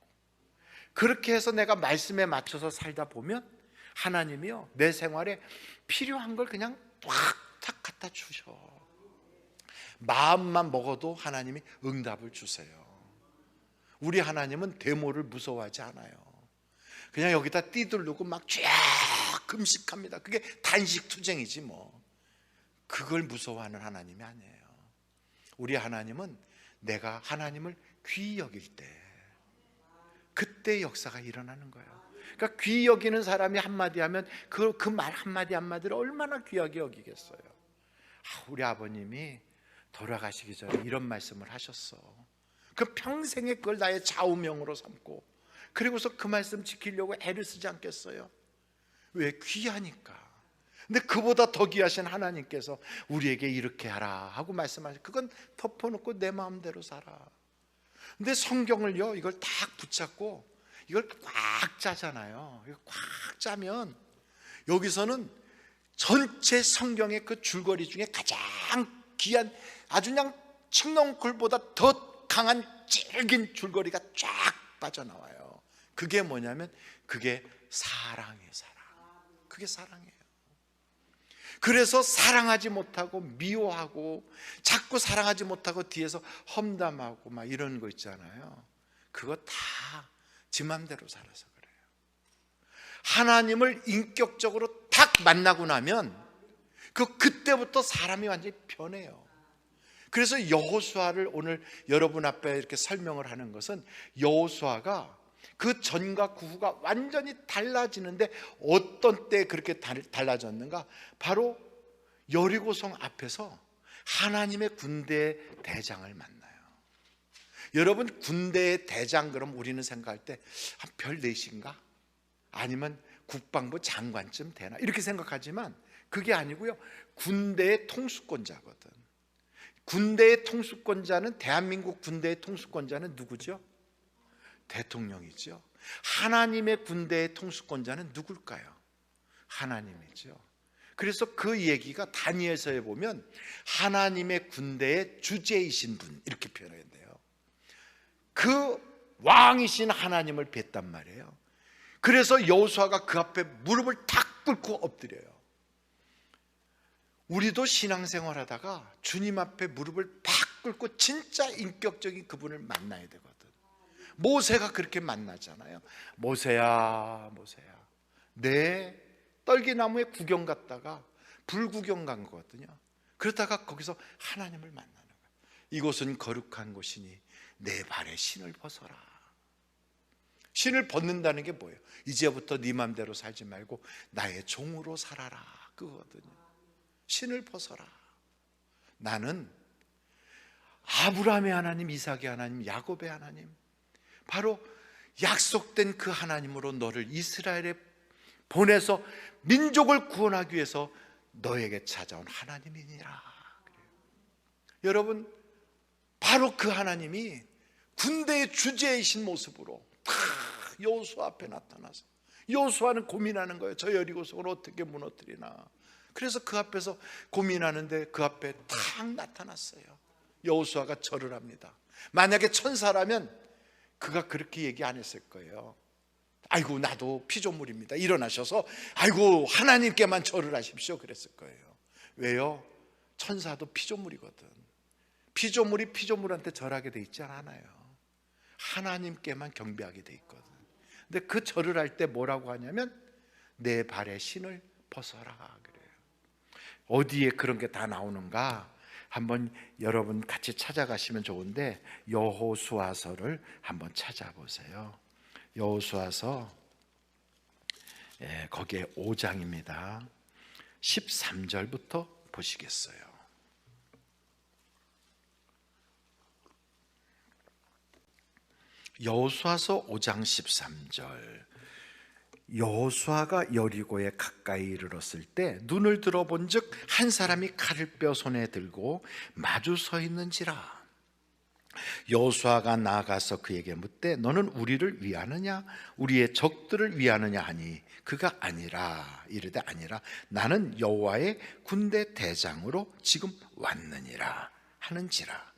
그렇게 해서 내가 말씀에 맞춰서 살다 보면 하나님이요, 내 생활에 필요한 걸 그냥 탁 갖다 주셔. 마음만 먹어도 하나님이 응답을 주세요. 우리 하나님은 데모를 무서워하지 않아요. 그냥 여기다 띠두르고 막 쫙 금식합니다. 그게 단식투쟁이지 뭐. 그걸 무서워하는 하나님이 아니에요. 우리 하나님은 내가 하나님을 귀히 여길 때, 그때 역사가 일어나는 거예요. 그러니까 귀히 여기는 사람이 한마디 하면 그 말 한마디 한마디를 얼마나 귀하게 여기겠어요. 우리 아버님이 돌아가시기 전에 이런 말씀을 하셨어. 그 평생에 그걸 나의 좌우명으로 삼고, 그리고서 그 말씀 지키려고 애를 쓰지 않겠어요? 왜? 귀하니까. 근데 그보다 더 귀하신 하나님께서 우리에게 이렇게 하라 하고 말씀하셔. 그건 덮어놓고 내 마음대로 살아. 근데 성경을요, 이걸 딱 붙잡고 이걸 꽉 짜잖아요. 이걸 꽉 짜면 여기서는 전체 성경의 그 줄거리 중에 가장 귀한, 아주 그냥 칡넝쿨보다 더 강한 질긴 줄거리가 쫙 빠져나와요. 그게 뭐냐면 그게 사랑이에요. 사랑. 그게 사랑이에요. 그래서 사랑하지 못하고 미워하고 자꾸 사랑하지 못하고 뒤에서 험담하고 막 이런 거 있잖아요. 그거 다 지 맘대로 살아서 그래요. 하나님을 인격적으로 딱 만나고 나면 그때부터 사람이 완전히 변해요. 그래서 여호수아를 오늘 여러분 앞에 이렇게 설명을 하는 것은, 여호수아가 그 전과 그 후가 완전히 달라지는데 어떤 때 그렇게 달라졌는가? 바로 여리고성 앞에서 하나님의 군대 대장을 만나요. 여러분, 군대의 대장 그럼 우리는 생각할 때 한 별 넷인가? 아니면 국방부 장관쯤 되나? 이렇게 생각하지만 그게 아니고요, 군대의 통수권자거든. 군대의 통수권자는, 대한민국 군대의 통수권자는 누구죠? 대통령이죠. 하나님의 군대의 통수권자는 누굴까요? 하나님이죠. 그래서 그 얘기가 다니엘서에 보면 하나님의 군대의 주제이신 분, 이렇게 표현해야 돼요. 그 왕이신 하나님을 뵀단 말이에요. 그래서 여호수아가 그 앞에 무릎을 탁 꿇고 엎드려요. 우리도 신앙생활 하다가 주님 앞에 무릎을 팍 꿇고 진짜 인격적인 그분을 만나야 되거든. 모세가 그렇게 만나잖아요. 모세야, 모세야, 내 떨기나무에 구경 갔다가 불구경 간 거거든요. 그러다가 거기서 하나님을 만나는 거예요. 이곳은 거룩한 곳이니 내 발에 신을 벗어라. 신을 벗는다는 게 뭐예요? 이제부터 네 맘대로 살지 말고 나의 종으로 살아라, 그거거든요. 신을 벗어라. 나는 아브라함의 하나님, 이삭의 하나님, 야곱의 하나님, 바로 약속된 그 하나님으로 너를 이스라엘에 보내서 민족을 구원하기 위해서 너에게 찾아온 하나님이니라. 여러분, 바로 그 하나님이 군대의 주제이신 모습으로 여호수아 앞에 나타나서, 여호수아는 고민하는 거예요. 저 여리고성을 어떻게 무너뜨리나. 그래서 그 앞에서 고민하는데 그 앞에 탁 나타났어요. 여호수아가 절을 합니다. 만약에 천사라면 그가 그렇게 얘기 안 했을 거예요. 아이고 나도 피조물입니다. 일어나셔서 아이고 하나님께만 절을 하십시오 그랬을 거예요. 왜요? 천사도 피조물이거든. 피조물이 피조물한테 절하게 돼 있지 않아요. 하나님께만 경배하게 돼 있거든. 근데 그 절을 할 때 뭐라고 하냐면 내 발에 신을 벗어라 그래요. 어디에 그런 게 다 나오는가 한번 여러분 같이 찾아가시면 좋은데 여호수아서를 한번 찾아보세요. 여호수아서 거기에 5장입니다. 13절부터 보시겠어요. 여호수아서 5장 13절. 여호수아가 여리고에 가까이 이르렀을 때 눈을 들어본즉 한 사람이 칼을 뼈 손에 들고 마주 서 있는지라. 여호수아가 나아가서 그에게 묻되 너는 우리를 위하느냐 우리의 적들을 위하느냐 하니 그가 아니라 이르되 아니라 나는 여호와의 군대 대장으로 지금 왔느니라 하는지라.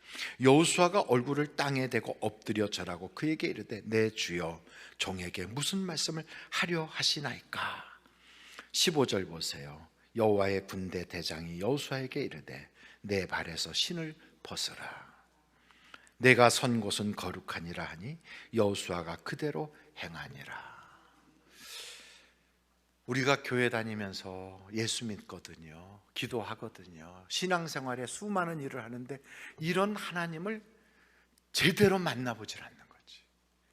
여호수아가 얼굴을 땅에 대고 엎드려 절하고 그에게 이르되 내 주여 종에게 무슨 말씀을 하려 하시나이까. 15절 보세요. 여호와의 군대 대장이 여호수아에게 이르되 내 발에서 신을 벗으라. 내가 선 곳은 거룩하니라 하니 여호수아가 그대로 행하니라. 우리가 교회 다니면서 예수 믿거든요. 기도하거든요. 신앙생활에 수많은 일을 하는데 이런 하나님을 제대로 만나보질 않는 거지.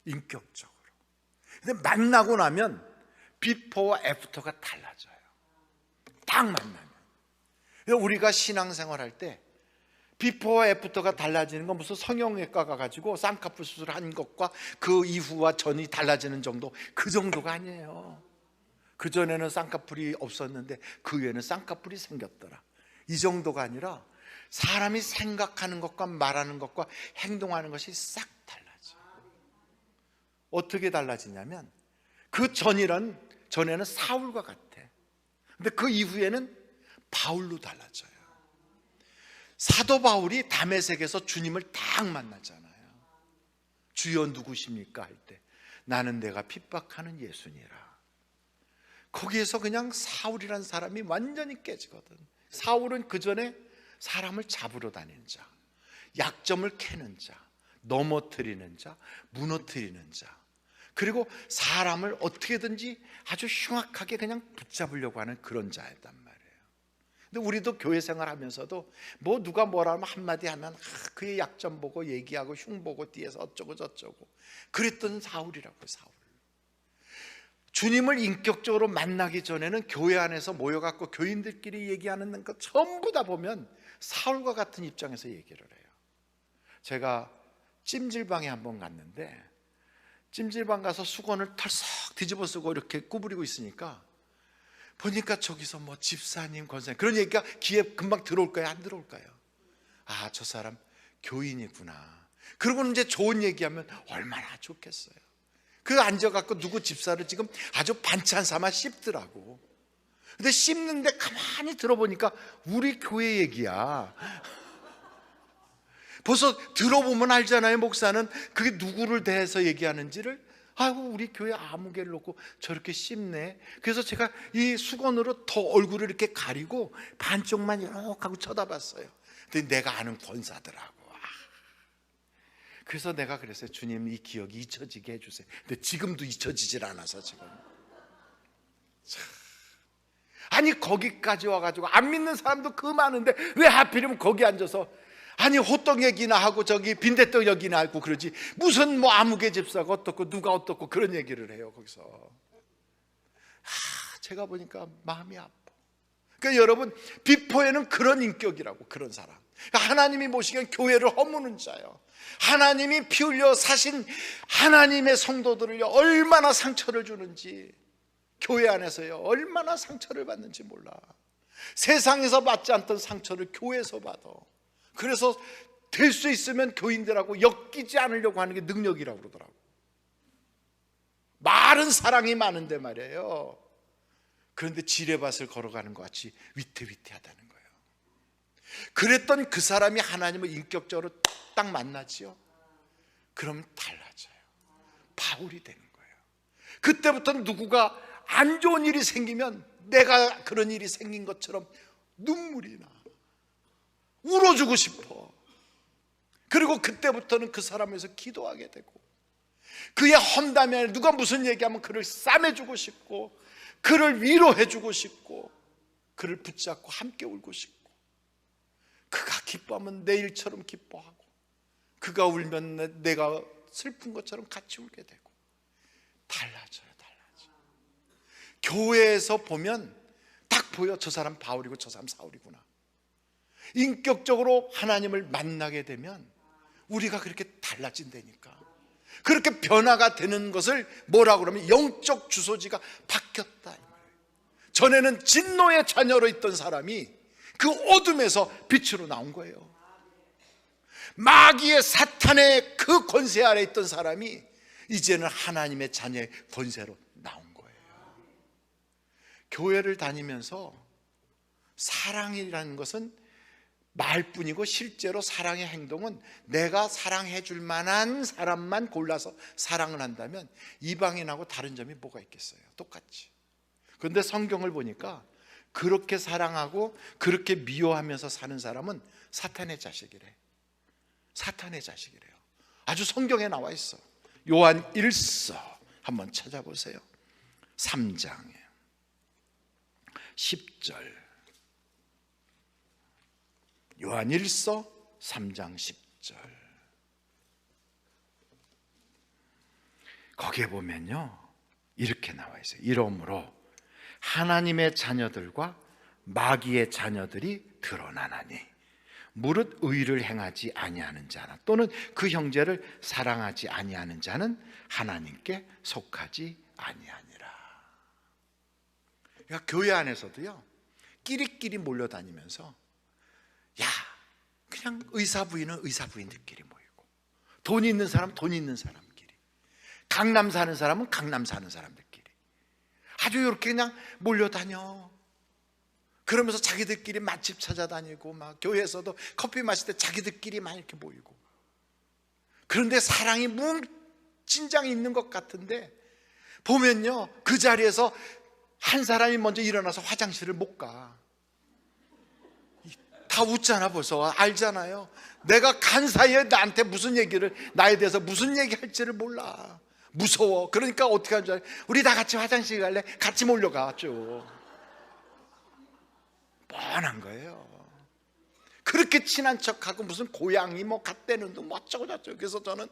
인격적으로. 근데 만나고 나면 비포와 애프터가 달라져요. 딱 만나면. 우리가 신앙생활할 때 비포와 애프터가 달라지는 건 무슨 성형외과 가가지고 쌍꺼풀 수술한 것과 그 이후와 전이 달라지는 정도, 그 정도가 아니에요. 그전에는 쌍꺼풀이 없었는데 그 후에는 쌍꺼풀이 생겼더라. 이 정도가 아니라 사람이 생각하는 것과 말하는 것과 행동하는 것이 싹 달라져요. 어떻게 달라지냐면 그 전에는 사울과 같아. 근데 그 이후에는 바울로 달라져요. 사도 바울이 다메섹에서 주님을 딱 만나잖아요. 주여 누구십니까 할 때 나는 내가 핍박하는 예수니라. 거기에서 그냥 사울이란 사람이 완전히 깨지거든. 사울은 그 전에 사람을 잡으러 다니는 자, 약점을 캐는 자, 넘어뜨리는 자, 무너뜨리는 자, 그리고 사람을 어떻게든지 아주 흉악하게 그냥 붙잡으려고 하는 그런 자였단 말이에요. 근데 우리도 교회 생활하면서도 뭐 누가 뭐라 하면 한마디 하면 그의 약점 보고 얘기하고 흉 보고 뒤에서 어쩌고 저쩌고 그랬던 사울이라고. 사울. 주님을 인격적으로 만나기 전에는 교회 안에서 모여갖고 교인들끼리 얘기하는 것 전부 다 보면 사울과 같은 입장에서 얘기를 해요. 제가 찜질방에 한번 갔는데 찜질방 가서 수건을 털썩 뒤집어 쓰고 이렇게 구부리고 있으니까 보니까 저기서 뭐 집사님, 권사님 그런 얘기가 귀에 금방 들어올까요? 안 들어올까요? 아, 저 사람 교인이구나. 그러고는 이제 좋은 얘기하면 얼마나 좋겠어요. 그 앉아갖고 누구 집사를 지금 아주 반찬 삼아 씹더라고. 근데 씹는데 가만히 들어보니까 우리 교회 얘기야. 벌써 들어보면 알잖아요. 목사는 그게 누구를 대해서 얘기하는지를. 아이고 우리 교회 아무개를 놓고 저렇게 씹네. 그래서 제가 이 수건으로 더 얼굴을 이렇게 가리고 반쪽만 이렇게 하고 쳐다봤어요. 근데 내가 아는 권사더라고. 그래서 내가 그랬어요. 주님 이 기억이 잊혀지게 해주세요. 근데 지금도 잊혀지질 않아서 지금. 아니 거기까지 와가지고 안 믿는 사람도 그 많은데 왜 하필이면 거기 앉아서 아니 호떡 얘기나 하고 저기 빈대떡 얘기나 하고 그러지 무슨 뭐 아무개 집사가 어떻고 누가 어떻고 그런 얘기를 해요 거기서. 제가 보니까 마음이 아파. 그러니까 여러분 비포에는 그런 인격이라고. 그런 사람. 그러니까 하나님이 보시기엔 교회를 허무는 자요. 하나님이 피 흘려 사신 하나님의 성도들을요 얼마나 상처를 주는지, 교회 안에서요 얼마나 상처를 받는지 몰라. 세상에서 받지 않던 상처를 교회에서 받아. 그래서 될 수 있으면 교인들하고 엮이지 않으려고 하는 게 능력이라고 그러더라고. 말은 사랑이 많은데 말이에요. 그런데 지뢰밭을 걸어가는 것 같이 위태위태하다는 거예요. 그랬던 그 사람이 하나님을 인격적으로 딱 만나지요. 그럼 달라져요. 바울이 되는 거예요. 그때부터 누구가 안 좋은 일이 생기면 내가 그런 일이 생긴 것처럼 눈물이 나. 울어주고 싶어. 그리고 그때부터는 그 사람에서 기도하게 되고, 그의 험담에 누가 무슨 얘기하면 그를 싸매주고 싶고, 그를 위로해주고 싶고, 그를 붙잡고 함께 울고 싶고, 그가 기뻐하면 내 일처럼 기뻐하고, 그가 울면 내가 슬픈 것처럼 같이 울게 되고. 달라져요. 교회에서 보면 딱 보여. 저 사람 바울이고 저 사람 사울이구나. 인격적으로 하나님을 만나게 되면 우리가 그렇게 달라진다니까. 그렇게 변화가 되는 것을 뭐라고 그러면 영적 주소지가 바뀌었다. 전에는 진노의 자녀로 있던 사람이 그 어둠에서 빛으로 나온 거예요. 마귀의 사탄의 그 권세 아래 있던 사람이 이제는 하나님의 자녀의 권세로 나온 거예요. 교회를 다니면서 사랑이라는 것은 말뿐이고, 실제로 사랑의 행동은 내가 사랑해 줄 만한 사람만 골라서 사랑을 한다면 이방인하고 다른 점이 뭐가 있겠어요? 똑같지. 그런데 성경을 보니까 그렇게 사랑하고 그렇게 미워하면서 사는 사람은 사탄의 자식이래. 사탄의 자식이래요. 아주 성경에 나와 있어. 요한 1서 한번 찾아보세요. 3장에 10절. 요한 1서 3장 10절. 거기에 보면요, 이렇게 나와 있어요. 이러므로 하나님의 자녀들과 마귀의 자녀들이 드러나나니 무릇 의를 행하지 아니하는 자나 또는 그 형제를 사랑하지 아니하는 자는 하나님께 속하지 아니하니라. 그러니까 교회 안에서도요, 끼리끼리 몰려다니면서 야, 그냥 의사 부인은 의사 부인들끼리 모이고, 돈 있는 사람은 돈 있는 사람끼리, 강남 사는 사람은 강남 사는 사람들끼리 아주 이렇게 그냥 몰려다녀. 그러면서 자기들끼리 맛집 찾아다니고, 막 교회에서도 커피 마실 때 자기들끼리만 이렇게 모이고. 그런데 사랑이 진장이 있는 것 같은데 보면요, 그 자리에서 한 사람이 먼저 일어나서 화장실을 못 가. 다 웃잖아. 벌써 알잖아요. 내가 간 사이에 나한테 무슨 얘기를, 나에 대해서 무슨 얘기할지를 몰라. 무서워. 그러니까 어떻게 하는 줄 알아요? 우리 다 같이 화장실 갈래? 같이 몰려가 쭉. 뻔한 거예요. 그렇게 친한 척하고 무슨 고양이 뭐 갓대는 둥 어쩌고 저쩌고. 그래서 저는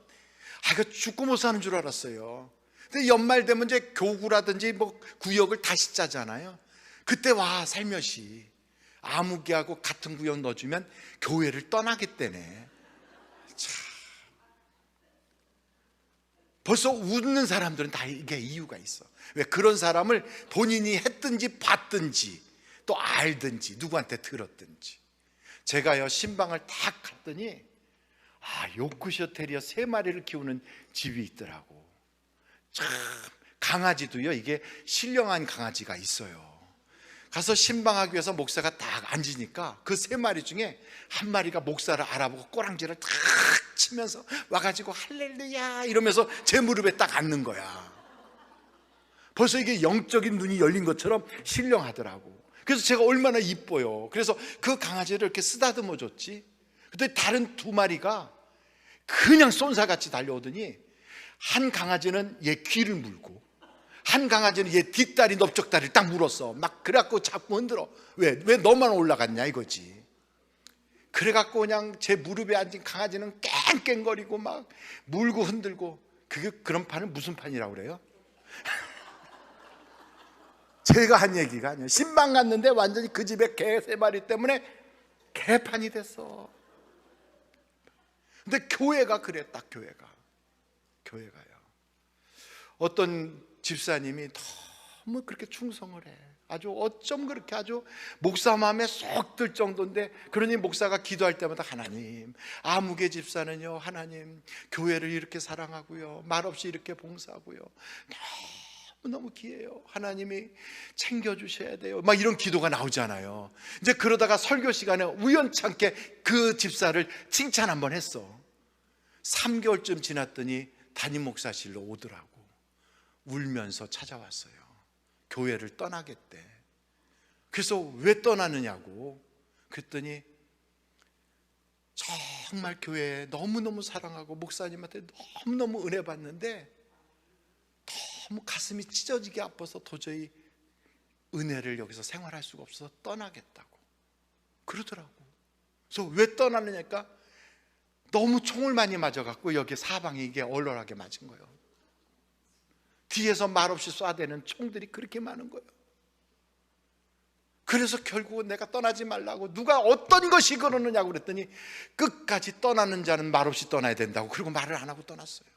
이거 죽고 못 사는 줄 알았어요. 근데 연말 되면 이제 교구라든지 뭐 구역을 다시 짜잖아요. 그때 와, 살며시 아무개하고 같은 구역 넣어주면 교회를 떠나겠다네. 참. 벌써 웃는 사람들은 다 이게 이유가 있어. 왜? 그런 사람을 본인이 했든지 봤든지 또 알든지 누구한테 들었든지. 제가요, 신방을 딱 갔더니 요크셔 테리어 3마리를 키우는 집이 있더라고. 참, 강아지도요, 이게 신령한 강아지가 있어요. 가서 신방하기 위해서 목사가 딱 앉으니까 그 3마리 중에 한 마리가 목사를 알아보고 꼬랑지를 탁 치면서 와가지고 할렐루야 이러면서 제 무릎에 딱 앉는 거야. 벌써 이게 영적인 눈이 열린 것처럼 신령하더라고. 그래서 제가 얼마나 이뻐요. 그래서 그 강아지를 이렇게 쓰다듬어 줬지. 근데 다른 2마리가 그냥 쏜사같이 달려오더니 한 강아지는 얘 귀를 물고 한 강아지는 얘 뒷다리 넓적다리를 딱 물었어. 막 그래갖고 자꾸 흔들어. 왜 너만 올라갔냐 이거지. 그래갖고 그냥 제 무릎에 앉은 강아지는 깽깽거리고 막 물고 흔들고. 그게 그런 판은 무슨 판이라고 그래요? 제가 한 얘기가 아니에요. 신방 갔는데 완전히 그 집에 개 3마리 때문에 개판이 됐어. 근데 교회가 그래. 딱 교회가요. 어떤 집사님이 너무 그렇게 충성을 해. 아주 어쩜 그렇게 아주 목사 마음에 쏙 들 정도인데, 그러니 목사가 기도할 때마다 하나님, 아무개 집사는요, 하나님 교회를 이렇게 사랑하고요, 말없이 이렇게 봉사하고요, 너무 귀해요. 하나님이 챙겨주셔야 돼요. 막 이런 기도가 나오잖아요. 이제 그러다가 설교 시간에 우연찮게 그 집사를 칭찬 한번 했어. 3개월쯤 지났더니 담임 목사실로 오더라고. 울면서 찾아왔어요. 교회를 떠나겠대. 그래서 왜 떠나느냐고 그랬더니 정말 교회에 너무너무 사랑하고 목사님한테 너무너무 은혜 받는데 너무 가슴이 찢어지게 아파서 도저히 은혜를 여기서 생활할 수가 없어서 떠나겠다고 그러더라고. 그래서 왜 떠나느냐니까 너무 총을 많이 맞아갖고 여기 사방이 이게 얼얼하게 맞은 거예요. 뒤에서 말없이 쏴대는 총들이 그렇게 많은 거예요. 그래서 결국은 내가 떠나지 말라고 누가 어떤 것이 그러느냐고 그랬더니 끝까지 떠나는 자는 말없이 떠나야 된다고. 그리고 말을 안 하고 떠났어요.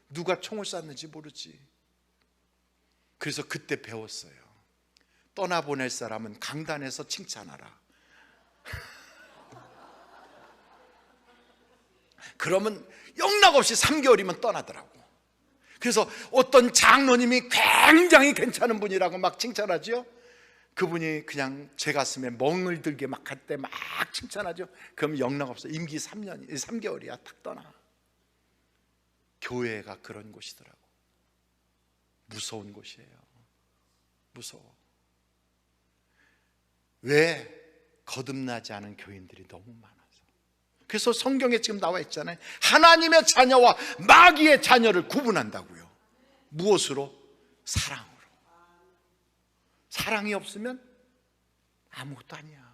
누가 총을 쐈는지 모르지. 그래서 그때 배웠어요. 떠나보낼 사람은 강단에서 칭찬하라. 그러면 영락없이 3개월이면 떠나더라고. 그래서 어떤 장로님이 굉장히 괜찮은 분이라고 막 칭찬하죠. 그분이 그냥 제 가슴에 멍을 들게 막 할 때 막 칭찬하죠. 그럼 영락없어. 임기 3개월이야. 탁 떠나. 교회가 그런 곳이더라고. 무서운 곳이에요. 무서워. 왜? 거듭나지 않은 교인들이 너무 많아서. 그래서 성경에 지금 나와 있잖아요. 하나님의 자녀와 마귀의 자녀를 구분한다고요. 무엇으로? 사랑으로. 사랑이 없으면 아무것도 아니야.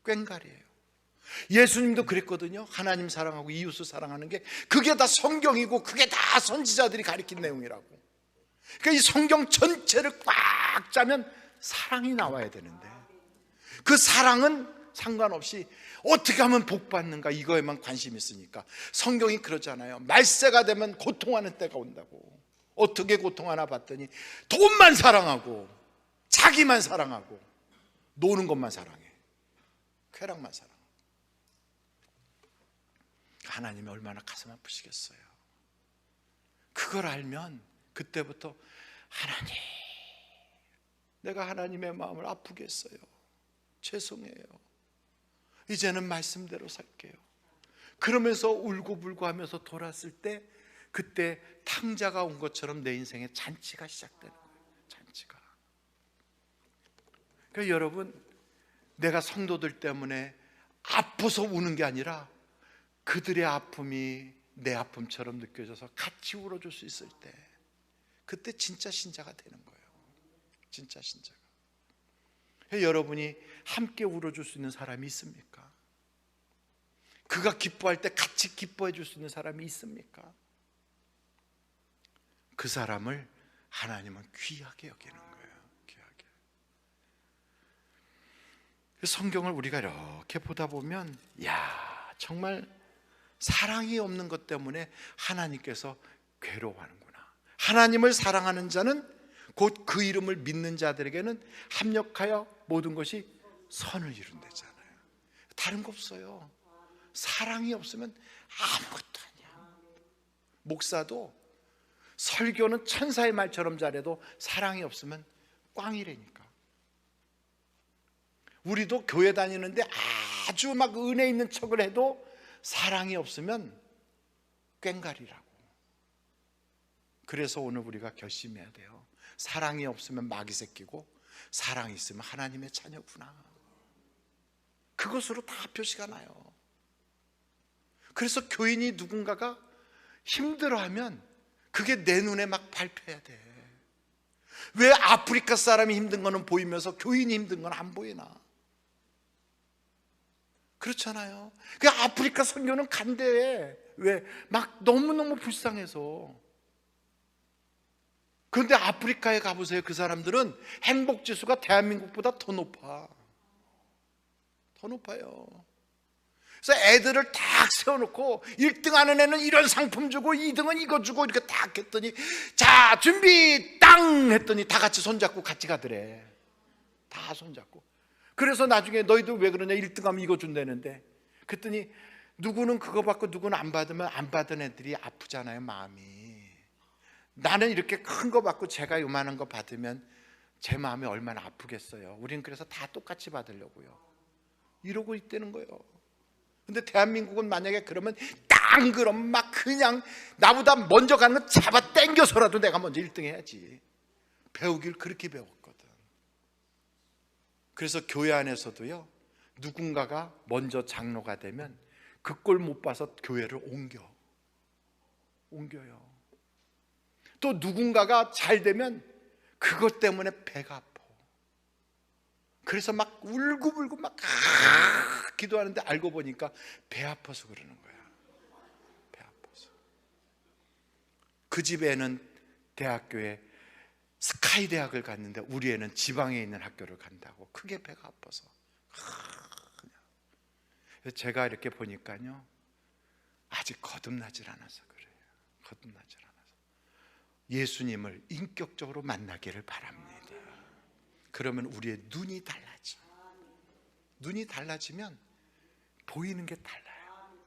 꽹과리예요. 예수님도 그랬거든요. 하나님 사랑하고 이웃을 사랑하는 게 그게 다 성경이고 그게 다 선지자들이 가르친 내용이라고. 그러니까 이 성경 전체를 꽉 짜면 사랑이 나와야 되는데 그 사랑은 상관없이 어떻게 하면 복 받는가 이거에만 관심이 있으니까. 성경이 그러잖아요. 말세가 되면 고통하는 때가 온다고. 어떻게 고통하나 봤더니 돈만 사랑하고 자기만 사랑하고 노는 것만 사랑해. 쾌락만 사랑해. 하나님이 얼마나 가슴 아프시겠어요. 그걸 알면 그때부터 하나님, 내가 하나님의 마음을 아프게 했어요. 죄송해요. 이제는 말씀대로 살게요. 그러면서 울고불고 하면서 돌았을 때 그때 탕자가 온 것처럼 내 인생에 잔치가 시작되는 거예요. 잔치가. 그러니까 여러분, 내가 성도들 때문에 아파서 우는 게 아니라 그들의 아픔이 내 아픔처럼 느껴져서 같이 울어줄 수 있을 때 그때 진짜 신자가 되는 거예요. 진짜 신자가. 여러분이 함께 울어줄 수 있는 사람이 있습니까? 그가 기뻐할 때 같이 기뻐해 줄 수 있는 사람이 있습니까? 그 사람을 하나님은 귀하게 여기는 거예요. 귀하게. 성경을 우리가 이렇게 보다 보면 야, 정말 사랑이 없는 것 때문에 하나님께서 괴로워하는구나. 하나님을 사랑하는 자는 곧 그 이름을 믿는 자들에게는 합력하여 모든 것이 선을 이룬다잖아요. 다른 거 없어요. 사랑이 없으면 아무것도 아니야. 목사도 설교는 천사의 말처럼 잘해도 사랑이 없으면 꽝이라니까. 우리도 교회 다니는데 아주 막 은혜 있는 척을 해도 사랑이 없으면 꽹과리라고. 그래서 오늘 우리가 결심해야 돼요. 사랑이 없으면 마귀 새끼고 사랑이 있으면 하나님의 자녀구나. 그것으로 다 표시가 나요. 그래서 교인이 누군가가 힘들어하면 그게 내 눈에 막 밟혀야 돼. 왜 아프리카 사람이 힘든 거는 보이면서 교인이 힘든 건 안 보이나? 그렇잖아요. 그 아프리카 선교는 간대해. 왜? 막 너무너무 불쌍해서. 그런데 아프리카에 가보세요. 그 사람들은 행복지수가 대한민국보다 더 높아. 더 높아요. 그래서 애들을 딱 세워놓고 1등 하는 애는 이런 상품 주고 2등은 이거 주고 이렇게 딱 했더니 자 준비 땅 했더니 다 같이 손잡고 같이 가더래. 다 손잡고. 그래서 나중에 너희들 왜 그러냐, 1등 하면 이거 준다는데. 그랬더니 누구는 그거 받고 누구는 안 받으면 안 받은 애들이 아프잖아요, 마음이. 나는 이렇게 큰 거 받고 제가 요만한 거 받으면 제 마음이 얼마나 아프겠어요. 우린 그래서 다 똑같이 받으려고요. 이러고 있다는 거예요. 근데 대한민국은 만약에 그러면 딱 안 그럼 막 그냥 나보다 먼저 가는 건 잡아 당겨서라도 내가 먼저 1등 해야지. 배우길 그렇게 배웠거든. 그래서 교회 안에서도요, 누군가가 먼저 장로가 되면 그 꼴 못 봐서 교회를 옮겨요. 또 누군가가 잘 되면 그것 때문에 배가 아파. 그래서 막 울고불고 막 기도하는데 알고 보니까 배 아파서 그러는 거야. 배 아파서. 그 집 애는 대학교에 스카이 대학을 갔는데 우리 애는 지방에 있는 학교를 간다고. 그게 배가 아파서. 제가 이렇게 보니까요, 아직 거듭나질 않아서 그래요. 거듭나질 않아서. 예수님을 인격적으로 만나기를 바랍니다. 그러면 우리의 눈이 달라져. 눈이 달라지면 보이는 게 달라요.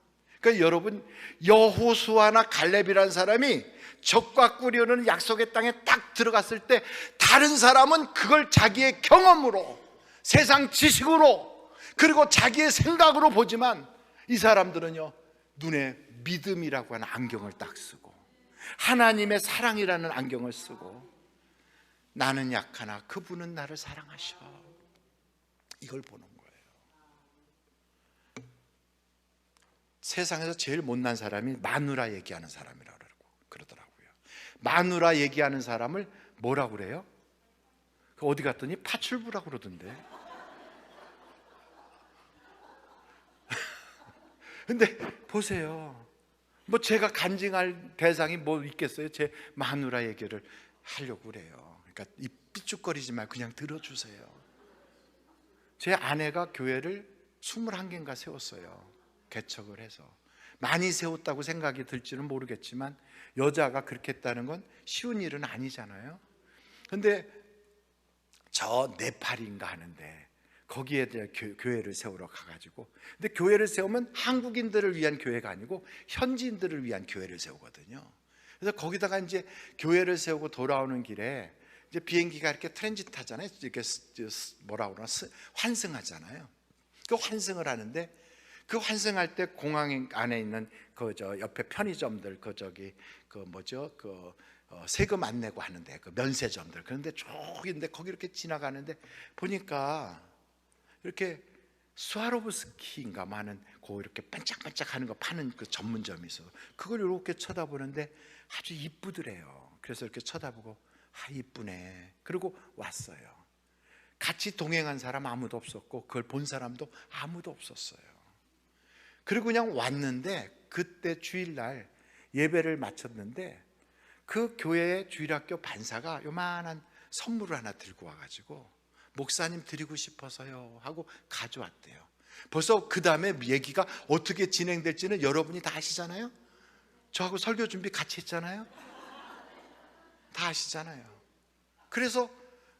그러니까 여러분, 여호수아나 갈렙이라는 사람이 적과 꾸려는 약속의 땅에 딱 들어갔을 때 다른 사람은 그걸 자기의 경험으로, 세상 지식으로, 그리고 자기의 생각으로 보지만 이 사람들은요, 눈에 믿음이라고 하는 안경을 딱 쓰고 하나님의 사랑이라는 안경을 쓰고, 나는 약하나 그분은 나를 사랑하셔, 이걸 보는 거예요. 세상에서 제일 못난 사람이 마누라 얘기하는 사람이라고 그러더라고요. 마누라 얘기하는 사람을 뭐라고 그래요? 어디 갔더니 파출부라고 그러던데. 근데 보세요, 뭐 제가 간증할 대상이 뭐 있겠어요? 제 마누라 얘기를 하려고 그래요. 그러니까 이 삐죽거리지 말고 그냥 들어주세요. 제 아내가 교회를 21개인가 세웠어요. 개척을 해서. 많이 세웠다고 생각이 들지는 모르겠지만 여자가 그렇게 했다는 건 쉬운 일은 아니잖아요. 근데 저 네팔인가 하는데 거기에 교회를 세우러 가가지고, 근데 교회를 세우면 한국인들을 위한 교회가 아니고 현지인들을 위한 교회를 세우거든요. 그래서 거기다가 이제 교회를 세우고 돌아오는 길에 이제 비행기가 이렇게 트랜짓 하잖아요. 이렇게 뭐라 그러나 환승하잖아요. 그 환승을 하는데, 그 환승할 때 공항 안에 있는 그 저 옆에 편의점들, 그 저기 그 뭐죠, 그 세금 안 내고 하는데 그 면세점들, 그런데 저기인데 거기 이렇게 지나가는데 보니까 이렇게 스와로브스키인가 하는 그 이렇게 반짝반짝하는 거 파는 그 전문점이 있어. 그걸 이렇게 쳐다보는데 아주 이쁘더래요. 그래서 이렇게 쳐다보고 아, 이쁘네. 그리고 왔어요. 같이 동행한 사람 아무도 없었고 그걸 본 사람도 아무도 없었어요. 그리고 그냥 왔는데, 그때 주일날 예배를 마쳤는데 그 교회의 주일학교 반사가 요만한 선물을 하나 들고 와가지고 목사님 드리고 싶어서요 하고 가져왔대요. 벌써 그 다음에 얘기가 어떻게 진행될지는 여러분이 다 아시잖아요. 저하고 설교 준비 같이 했잖아요. 다 아시잖아요. 그래서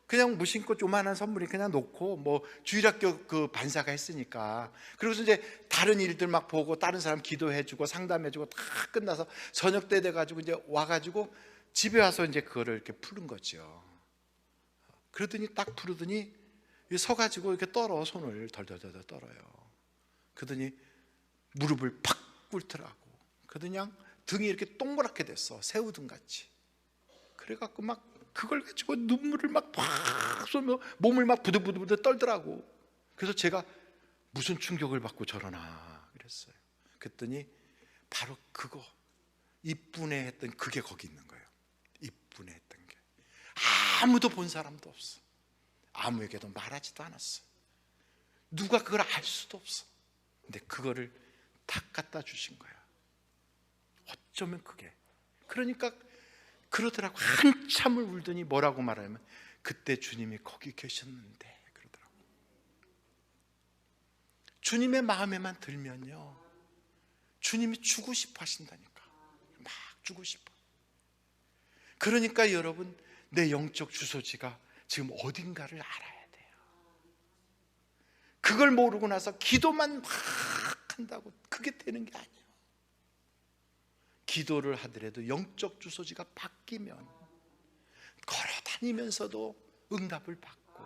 그냥 무심코 조만한 선물이 그냥 놓고, 뭐 주일학교 그 반사가 했으니까, 그리고서 이제 다른 일들 막 보고 다른 사람 기도해주고 상담해주고 다 끝나서 저녁 때 돼가지고 이제 와가지고 집에 와서 이제 그거를 이렇게 푸는 거죠. 그러더니 딱 부르더니 서가지고 이렇게 떨어, 손을 덜덜덜 떨어요. 그러더니 무릎을 팍 꿇더라고. 그러더니 그냥 등이 이렇게 동그랗게 됐어, 새우등 같이. 그래갖고 막 그걸 가지고 눈물을 막 쏘며 몸을 막 부들부들 떨더라고. 그래서 제가 무슨 충격을 받고 저러나 그랬어요. 그랬더니 바로 그거, 이쁘네 했던 그게 거기 있는 거예요. 이쁘네 했던 게. 아무도 본 사람도 없어. 아무에게도 말하지도 않았어. 누가 그걸 알 수도 없어. 근데 그거를 탁 갖다 주신 거야. 어쩌면 그게. 그러니까 그러더라고. 한참을 울더니 뭐라고 말하냐면 그때 주님이 거기 계셨는데 그러더라고. 주님의 마음에만 들면요, 주님이 주고 싶어 하신다니까. 막 주고 싶어. 그러니까 여러분, 내 영적 주소지가 지금 어딘가를 알아야 돼요. 그걸 모르고 나서 기도만 막 한다고 그게 되는 게 아니에요. 기도를 하더라도 영적 주소지가 바뀌면 걸어 다니면서도 응답을 받고,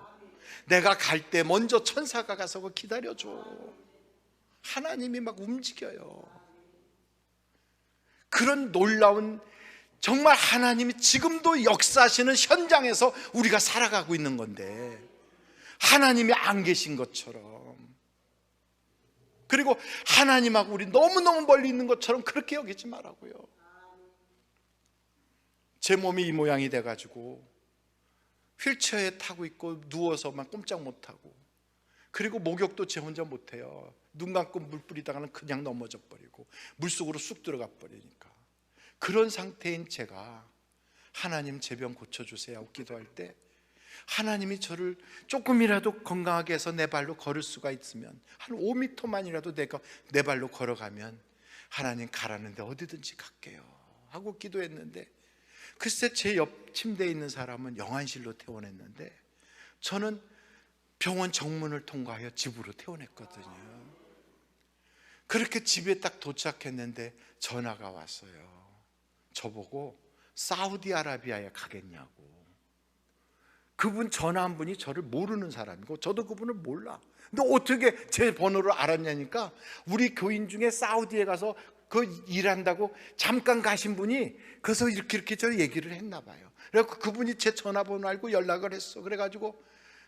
내가 갈 때 먼저 천사가 가서 기다려줘. 하나님이 막 움직여요. 그런 놀라운, 정말 하나님이 지금도 역사하시는 현장에서 우리가 살아가고 있는 건데, 하나님이 안 계신 것처럼, 그리고 하나님하고 우리 너무너무 멀리 있는 것처럼 그렇게 여기지 말라고요. 제 몸이 이 모양이 돼가지고 휠체어에 타고 있고 누워서만 꼼짝 못하고, 그리고 목욕도 제 혼자 못해요. 눈 감고 물 뿌리다가는 그냥 넘어져 버리고 물속으로 쑥 들어가 버리니까. 그런 상태인 제가 하나님 제 병 고쳐주세요 하고 기도할 때, 하나님이 저를 조금이라도 건강하게 해서 내 발로 걸을 수가 있으면, 한 5m만이라도 내가 내 발로 걸어가면 하나님 가라는데 어디든지 갈게요 하고 기도했는데, 글쎄 제 옆 침대에 있는 사람은 영안실로 퇴원했는데 저는 병원 정문을 통과하여 집으로 퇴원했거든요. 그렇게 집에 딱 도착했는데 전화가 왔어요. 저보고 사우디아라비아에 가겠냐고. 그분 전화한 분이 저를 모르는 사람이고 저도 그분을 몰라. 근데 어떻게 제 번호를 알았냐니까, 우리 교인 중에 사우디에 가서 그 일한다고 잠깐 가신 분이 그래서 이렇게 저 얘기를 했나 봐요. 그래서 그분이 제 전화번호 알고 연락을 했어. 그래가지고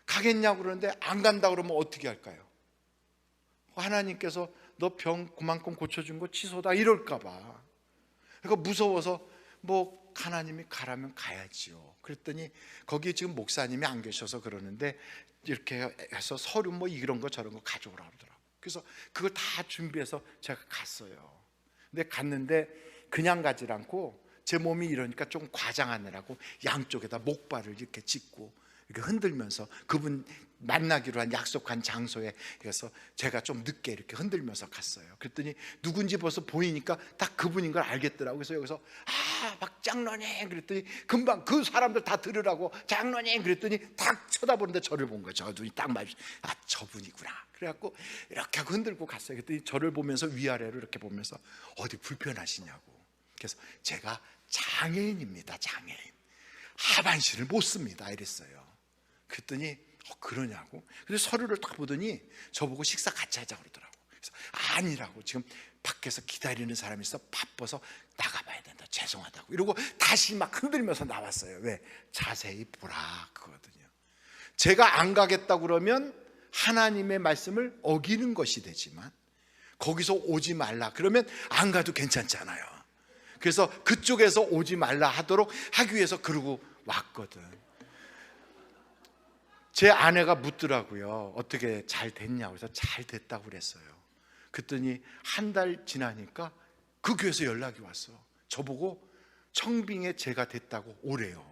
가겠냐고 그러는데 안 간다 그러면 어떻게 할까요? 하나님께서 너 병 그만큼 고쳐준 거 취소다 이럴까 봐. 그러니까 무서워서 뭐 하나님이 가라면 가야지요. 그랬더니 거기 지금 목사님이 안 계셔서 그러는데 이렇게 해서 서류 뭐 이런 거 저런 거 가져오라 그러더라고요. 그래서 그걸 다 준비해서 제가 갔어요. 근데 갔는데 그냥 가질 않고 제 몸이 이러니까 좀 과장하느라고 양쪽에다 목발을 이렇게 짚고 이렇게 흔들면서, 그분 만나기로 한 약속한 장소에 가서 제가 좀 늦게 이렇게 흔들면서 갔어요. 그랬더니 누군지 벌써 보이니까 딱 그분인 걸 알겠더라고요. 그래서 여기서 막 장로님 그랬더니 금방 그 사람들 다 들으라고 장로님 그랬더니 딱 쳐다보는데 저를 본 거예요. 저 눈이 딱 마주, 저분이구나. 그래갖고 이렇게 하고 흔들고 갔어요. 그랬더니 저를 보면서 위아래로 이렇게 보면서 어디 불편하시냐고. 그래서 제가 장애인입니다. 장애인. 하반신을 못 씁니다. 이랬어요. 그랬더니 그러냐고. 그래서 서류를 딱 보더니 저보고 식사 같이 하자고 그러더라고. 그래서 아니라고, 지금 밖에서 기다리는 사람이 있어 바빠서 나가봐야 된다, 죄송하다고 이러고 다시 막 흔들면서 나왔어요. 왜? 자세히 보라 그거거든요. 제가 안 가겠다고 그러면 하나님의 말씀을 어기는 것이 되지만, 거기서 오지 말라 그러면 안 가도 괜찮잖아요. 그래서 그쪽에서 오지 말라 하도록 하기 위해서 그러고 왔거든. 제 아내가 묻더라고요. 어떻게 잘 됐냐고. 그래서 잘 됐다고 그랬어요. 그랬더니 한 달 지나니까 그 교회에서 연락이 왔어. 저보고 청빙에 제가 됐다고 오래요.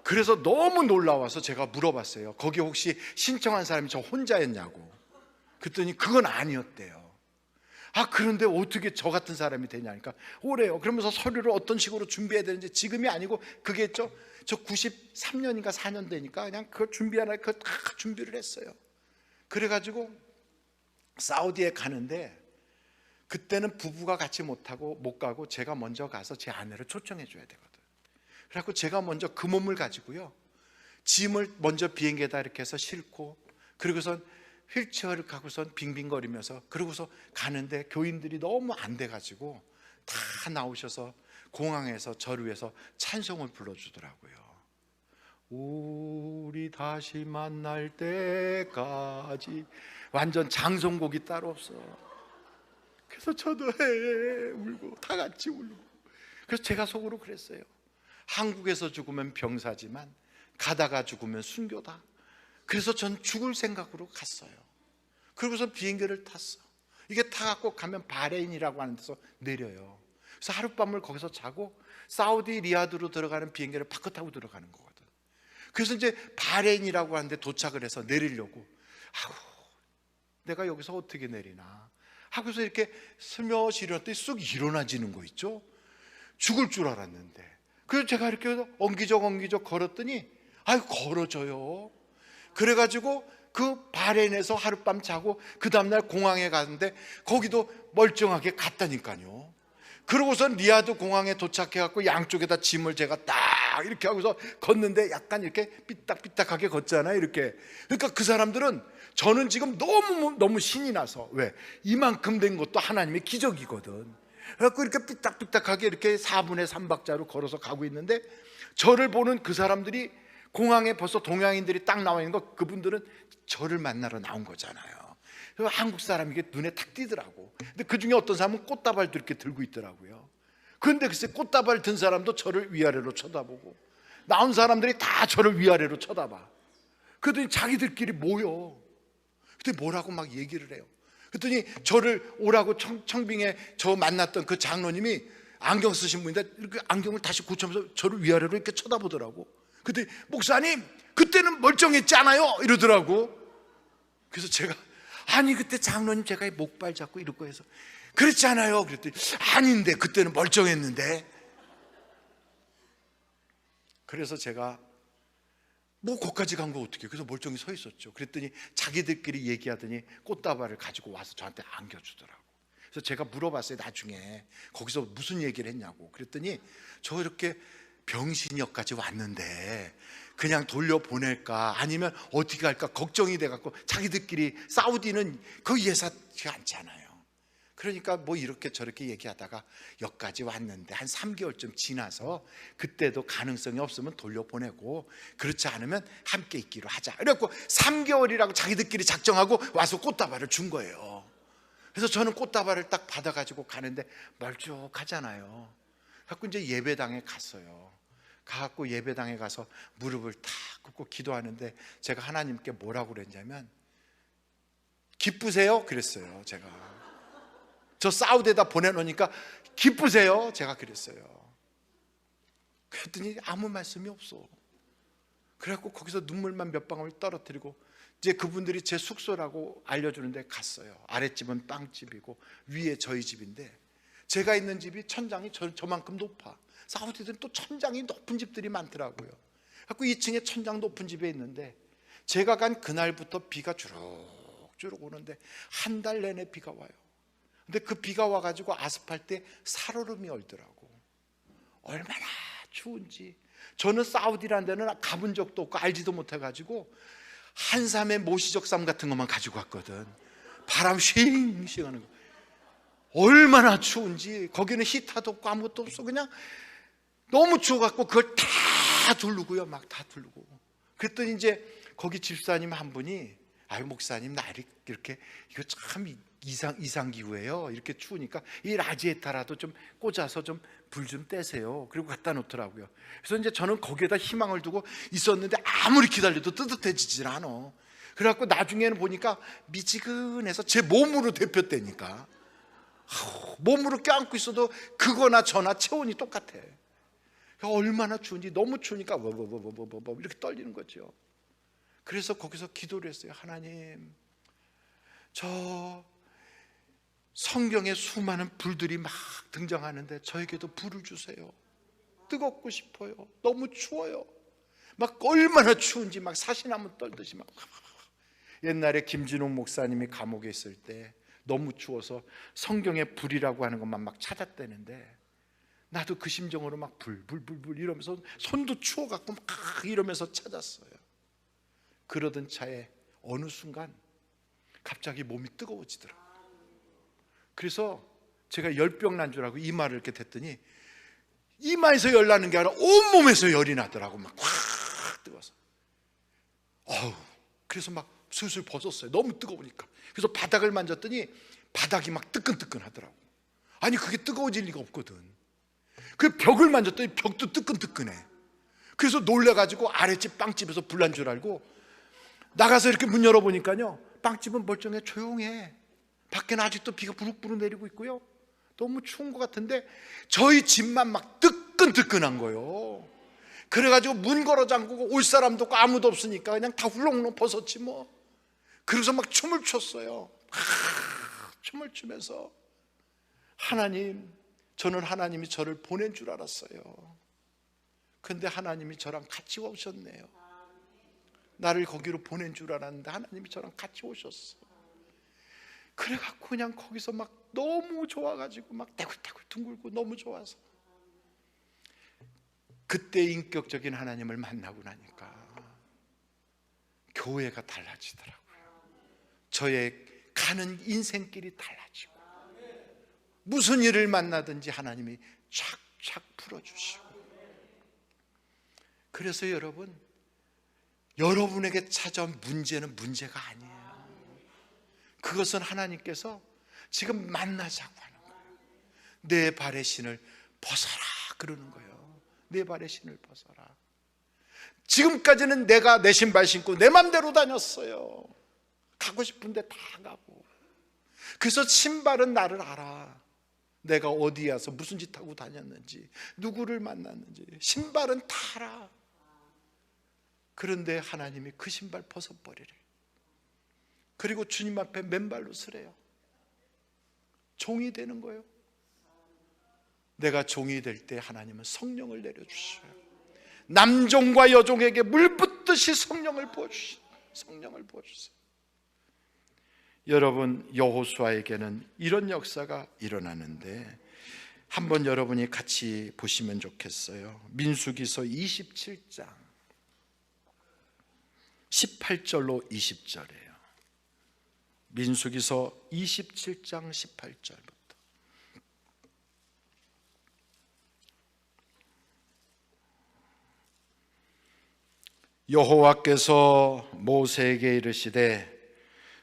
그래서 너무 놀라워서 제가 물어봤어요. 거기 혹시 신청한 사람이 저 혼자였냐고. 그랬더니 그건 아니었대요. 그런데 어떻게 저 같은 사람이 되냐니까 오래요. 그러면서 서류를 어떤 식으로 준비해야 되는지, 지금이 아니고 그게 저 93년인가 4년 되니까 그냥 그거 준비하나 그거 다 준비를 했어요. 그래가지고 사우디에 가는데 그때는 부부가 같이 못 가고 제가 먼저 가서 제 아내를 초청해 줘야 되거든. 그래갖고 제가 먼저 그 몸을 가지고요, 짐을 먼저 비행기에다 이렇게 해서 싣고, 그리고선 휠체어를 갖고선 빙빙거리면서, 그러고서 가는데 교인들이 너무 안 돼가지고 다 나오셔서 공항에서 저를 위해서 찬송을 불러주더라고요. 우리 다시 만날 때까지. 완전 장송곡이 따로 없어. 그래서 저도 울고 다 같이 울고. 그래서 제가 속으로 그랬어요. 한국에서 죽으면 병사지만 가다가 죽으면 순교다. 그래서 전 죽을 생각으로 갔어요. 그러고서 비행기를 탔어. 이게 타갖고 가면 바레인이라고 하는 데서 내려요. 그래서 하룻밤을 거기서 자고 사우디 리야드로 들어가는 비행기를 바꿔 타고 들어가는 거거든. 그래서 이제 바레인이라고 하는데 도착을 해서 내리려고, 내가 여기서 어떻게 내리나 하고서 이렇게 스며시 일어났더니 쑥 일어나지는 거 있죠. 죽을 줄 알았는데. 그래서 제가 이렇게 엉기적 걸었더니 걸어져요. 그래가지고 그 바레인에서 하룻밤 자고 그 다음날 공항에 갔는데 거기도 멀쩡하게 갔다니까요. 그러고선 리야드 공항에 도착해갖고 양쪽에다 짐을 제가 딱 이렇게 하고서 걷는데 약간 이렇게 삐딱삐딱하게 걷잖아요. 이렇게. 그러니까 그 사람들은, 저는 지금 너무 신이 나서, 왜? 이만큼 된 것도 하나님의 기적이거든. 그래갖고 이렇게 삐딱삐딱하게 이렇게 4분의 3박자로 걸어서 가고 있는데, 저를 보는 그 사람들이 공항에 벌써 동양인들이 딱 나와 있는 거, 그분들은 저를 만나러 나온 거잖아요. 그래서 한국 사람이 이게 눈에 탁 띄더라고. 근데 그 중에 어떤 사람은 꽃다발도 이렇게 들고 있더라고요. 그런데 글쎄 꽃다발 든 사람도 저를 위아래로 쳐다보고, 나온 사람들이 다 저를 위아래로 쳐다봐. 그랬더니 자기들끼리 모여. 그때 뭐라고 막 얘기를 해요. 그랬더니 저를 오라고 청빙에 저 만났던 그 장로님이 안경 쓰신 분인데 이렇게 안경을 다시 고쳐면서 저를 위아래로 이렇게 쳐다보더라고. 그때 목사님 그때는 멀쩡했지 않아요? 이러더라고. 그래서 제가 아니 그때 장로님 제가 목발 잡고 이럴 거해서 그렇지 않아요? 그랬더니 아닌데 그때는 멀쩡했는데. 그래서 제가 뭐 거기까지 간 거 어떻게, 그래서 멀쩡히 서 있었죠. 그랬더니 자기들끼리 얘기하더니 꽃다발을 가지고 와서 저한테 안겨주더라고. 그래서 제가 물어봤어요, 나중에 거기서 무슨 얘기를 했냐고. 그랬더니 저 이렇게 병신역까지 왔는데 그냥 돌려보낼까 아니면 어떻게 할까 걱정이 돼갖고, 자기들끼리 사우디는 그 예사치 않잖아요. 그러니까 뭐 이렇게 저렇게 얘기하다가 여기까지 왔는데 한 3개월쯤 지나서 그때도 가능성이 없으면 돌려보내고 그렇지 않으면 함께 있기로 하자. 그래갖고 3개월이라고 자기들끼리 작정하고 와서 꽃다발을 준 거예요. 그래서 저는 꽃다발을 딱 받아가지고 가는데 멀쩡하잖아요. 그래갖고 이제 예배당에 갔어요. 가갖고 예배당에 가서 무릎을 탁 꿇고 기도하는데 제가 하나님께 뭐라고 그랬냐면 기쁘세요? 그랬어요. 제가 저 사우디에다 보내놓으니까 기쁘세요? 제가 그랬어요. 그랬더니 아무 말씀이 없어. 그래갖고 거기서 눈물만 몇 방울 떨어뜨리고 이제 그분들이 제 숙소라고 알려주는데 갔어요. 아랫집은 빵집이고 위에 저희 집인데, 제가 있는 집이 천장이 저만큼 높아. 사우디들은 또 천장이 높은 집들이 많더라고요. 그래갖고 2층에 천장 높은 집에 있는데, 제가 간 그날부터 비가 주룩주룩 오는데 한 달 내내 비가 와요. 근데 그 비가 와가지고 아스팔트에 살얼음이 얼더라고. 얼마나 추운지. 저는 사우디라는 데는 가본 적도 없고 알지도 못해가지고 한삼의 모시적삼 같은 것만 가지고 왔거든. 바람 쉥쉥 하는 거. 얼마나 추운지. 거기는 히터도 없고 아무것도 없어. 그냥 너무 추워갖고 그걸 다 두르고요. 막 다 두르고. 그랬더니 이제 거기 집사님 한 분이 아유 목사님 날이 이렇게 이거 참 이상기후예요. 이렇게 추우니까 이 라지에타라도 좀 꽂아서 좀 불 좀 떼세요. 그리고 갖다 놓더라고요. 그래서 이제 저는 거기에다 희망을 두고 있었는데 아무리 기다려도 뜨뜻해지질 않아. 그래갖고 나중에는 보니까 미지근해서 제 몸으로 데폈다니까. 몸으로 껴안고 있어도 그거나 저나 체온이 똑같아. 얼마나 추운지. 너무 추우니까 이렇게 떨리는 거죠. 그래서 거기서 기도를 했어요. 하나님, 저 성경에 수많은 불들이 막 등장하는데 저에게도 불을 주세요. 뜨겁고 싶어요. 너무 추워요. 막 얼마나 추운지 막 사시나무 떨듯이 막. 옛날에 김진욱 목사님이 감옥에 있을 때 너무 추워서 성경에 불이라고 하는 것만 막 찾았다는데, 나도 그 심정으로 막 불 이러면서 손도 추워갖고 막 이러면서 찾았어요. 그러던 차에 어느 순간 갑자기 몸이 뜨거워지더라고요. 그래서 제가 열병 난 줄 알고 이마를 이렇게 댔더니 이마에서 열 나는 게 아니라 온몸에서 열이 나더라고. 막 확 뜨거워서. 그래서 막 슬슬 벗었어요. 너무 뜨거우니까. 그래서 바닥을 만졌더니 바닥이 막 뜨끈뜨끈하더라고. 아니 그게 뜨거워질 리가 없거든. 그 벽을 만졌더니 벽도 뜨끈뜨끈해. 그래서 놀래가지고 아랫집 빵집에서 불난 줄 알고 나가서 이렇게 문 열어보니까요, 빵집은 멀쩡해, 조용해. 밖에는 아직도 비가 부룩부룩 내리고 있고요. 너무 추운 것 같은데 저희 집만 막 뜨끈뜨끈한 거예요. 그래가지고 문 걸어 잠그고 올 사람도 없고 아무도 없으니까 그냥 다 훌렁훌렁 벗었지 뭐. 그래서 막 춤을 췄어요. 춤을 추면서 하나님, 저는 하나님이 저를 보낸 줄 알았어요. 근데 하나님이 저랑 같이 오셨네요. 나를 거기로 보낸 줄 알았는데 하나님이 저랑 같이 오셨어. 그래갖고 그냥 거기서 막 너무 좋아가지고 막 떼굴떼굴 둥글고 너무 좋아서, 그때 인격적인 하나님을 만나고 나니까 교회가 달라지더라고요. 저의 가는 인생길이 달라지고 무슨 일을 만나든지 하나님이 착착 풀어주시고, 그래서 여러분에게 찾아온 문제는 문제가 아니에요. 그것은 하나님께서 지금 만나자고 하는 거예요. 내 발의 신을 벗어라 그러는 거예요. 내 발의 신을 벗어라. 지금까지는 내가 내 신발 신고 내 맘대로 다녔어요. 가고 싶은데 다 가고. 그래서 신발은 나를 알아. 내가 어디에 와서 무슨 짓 하고 다녔는지, 누구를 만났는지 신발은 다 알아. 그런데 하나님이 그 신발 벗어버리래. 그리고 주님 앞에 맨발로 서래요. 종이 되는 거예요. 내가 종이 될 때 하나님은 성령을 내려주셔요. 남종과 여종에게 물 붓듯이 성령을 부어주세요. 성령을 부어주세요. 여러분, 여호수아에게는 이런 역사가 일어나는데 한번 여러분이 같이 보시면 좋겠어요. 민수기서 27장 18절로 20절이에요. 민수기서 27장 18절부터. 여호와께서 모세에게 이르시되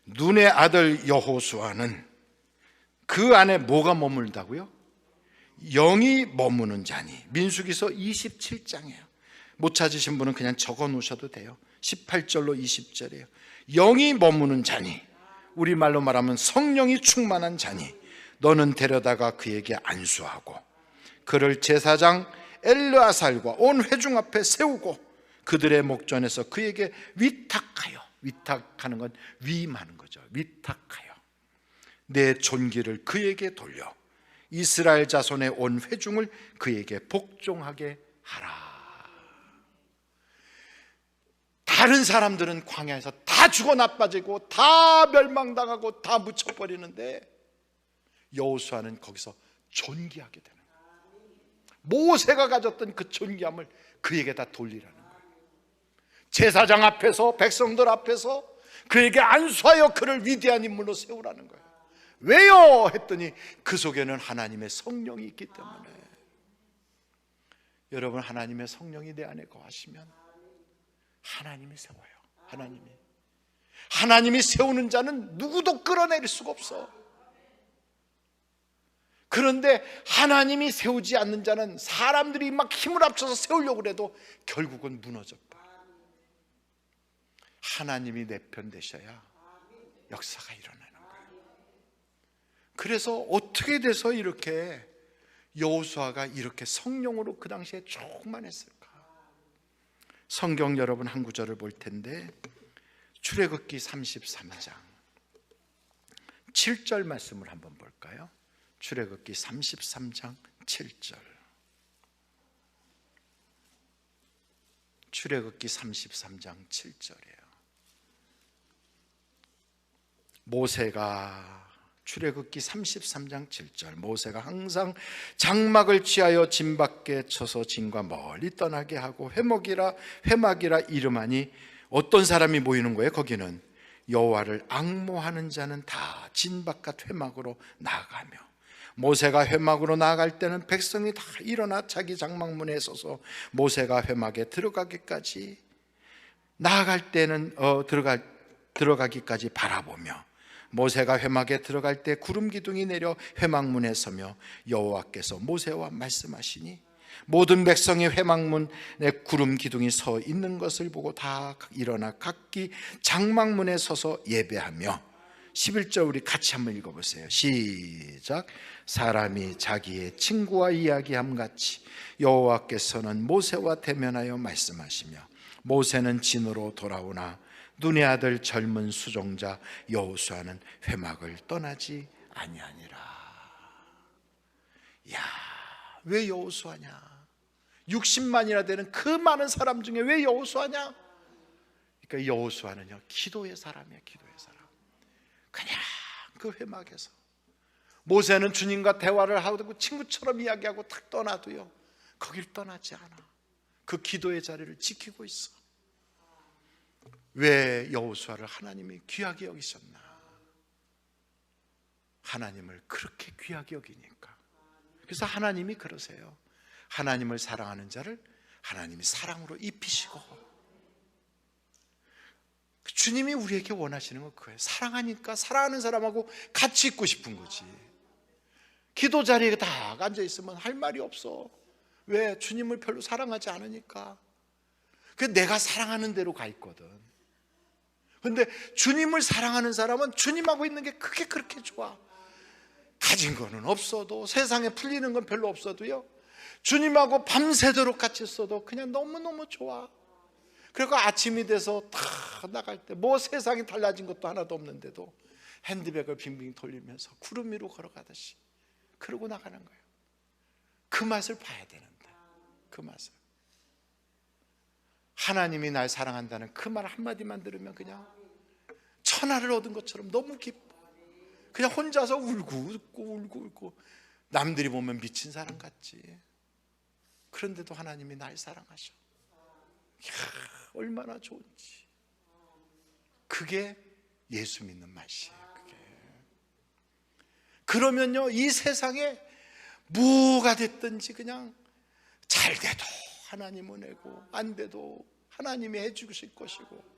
눈의 아들 여호수아는 그 안에 뭐가 머물다고요? 영이 머무는 자니. 민수기서 27장이에요. 못 찾으신 분은 그냥 적어 놓으셔도 돼요. 18절로 20절이에요. 영이 머무는 자니, 우리말로 말하면 성령이 충만한 자니 너는 데려다가 그에게 안수하고 그를 제사장 엘르아살과 온 회중 앞에 세우고 그들의 목전에서 그에게 위탁하여, 위탁하는 건 위임하는 거죠. 위탁하여 내 존귀를 그에게 돌려 이스라엘 자손의 온 회중을 그에게 복종하게 하라. 다른 사람들은 광야에서 다 죽어 나빠지고 다 멸망당하고 다 묻혀버리는데 여호수아는 거기서 존귀하게 되는 거예요. 모세가 가졌던 그 존귀함을 그에게 다 돌리라는 거예요. 제사장 앞에서, 백성들 앞에서 그에게 안수하여 그를 위대한 인물로 세우라는 거예요. 왜요? 했더니 그 속에는 하나님의 성령이 있기 때문에. 여러분, 하나님의 성령이 내 안에 거하시면 하나님이 세워요. 하나님이 세우는 자는 누구도 끌어내릴 수가 없어. 그런데 하나님이 세우지 않는 자는 사람들이 막 힘을 합쳐서 세우려고 해도 결국은 무너져 봐. 하나님이 내 편 되셔야 역사가 일어나는 거예요. 그래서 어떻게 돼서 이렇게 여호수아가 이렇게 성령으로 그 당시에 충만했을까? 성경 여러분 한 구절을 볼 텐데 출애굽기 33장 7절 말씀을 한번 볼까요? 출애굽기 33장 7절. 출애굽기 33장 7절이에요. 모세가 출애굽기 33장 7절, 모세가 항상 장막을 취하여 진 밖에 쳐서 진과 멀리 떠나게 하고 회막이라 이름하니 어떤 사람이 모이는 거예요? 거기는 여호와를 앙모하는 자는 다 진 바깥 회막으로 나아가며, 모세가 회막으로 나아갈 때는 백성이 다 일어나 자기 장막문에 서서 모세가 회막에 들어가기까지 나아갈 때는 들어가기까지 바라보며, 모세가 회막에 들어갈 때 구름 기둥이 내려 회막문에 서며 여호와께서 모세와 말씀하시니 모든 백성이 회막문에 구름 기둥이 서 있는 것을 보고 다 일어나 각기 장막문에 서서 예배하며. 11절 우리 같이 한번 읽어보세요. 시작. 사람이 자기의 친구와 이야기함 같이 여호와께서는 모세와 대면하여 말씀하시며 모세는 진으로 돌아오나 눈의 아들 젊은 수종자 여호수아는 회막을 떠나지 아니하니라. 야, 왜 여호수아냐? 60만이나 되는 그 많은 사람 중에 왜 여호수아냐? 그러니까 여호수아는요, 기도의 사람이에요. 기도의 사람. 그냥 그 회막에서 모세는 주님과 대화를 하고 친구처럼 이야기하고 탁 떠나도요, 거길 떠나지 않아. 그 기도의 자리를 지키고 있어. 왜 여호수아를 하나님이 귀하게 여기셨나? 하나님을 그렇게 귀하게 여기니까. 그래서 하나님이 그러세요. 하나님을 사랑하는 자를 하나님이 사랑으로 입히시고. 주님이 우리에게 원하시는 건 그거예요. 사랑하니까 사랑하는 사람하고 같이 있고 싶은 거지. 기도 자리에 다 앉아있으면 할 말이 없어. 왜? 주님을 별로 사랑하지 않으니까. 그 내가 사랑하는 대로 가 있거든. 근데 주님을 사랑하는 사람은 주님하고 있는 게 그게 그렇게 좋아. 가진 거는 없어도, 세상에 풀리는 건 별로 없어도요, 주님하고 밤새도록 같이 있어도 그냥 너무너무 좋아. 그리고 아침이 돼서 다 나갈 때 뭐 세상이 달라진 것도 하나도 없는데도 핸드백을 빙빙 돌리면서 구름 위로 걸어가듯이 그러고 나가는 거예요. 그 맛을 봐야 되는데, 그 맛을. 하나님이 날 사랑한다는 그 말 한마디만 들으면 그냥 천하를 얻은 것처럼 너무 기뻐. 그냥 혼자서 울고 웃고 남들이 보면 미친 사람 같지. 그런데도 하나님이 날 사랑하셔. 이야, 얼마나 좋은지. 그게 예수 믿는 맛이에요. 그게. 그러면요, 이 세상에 뭐가 됐든지 그냥 잘 돼도 하나님 은혜고, 안 돼도 하나님이 해주실 것이고.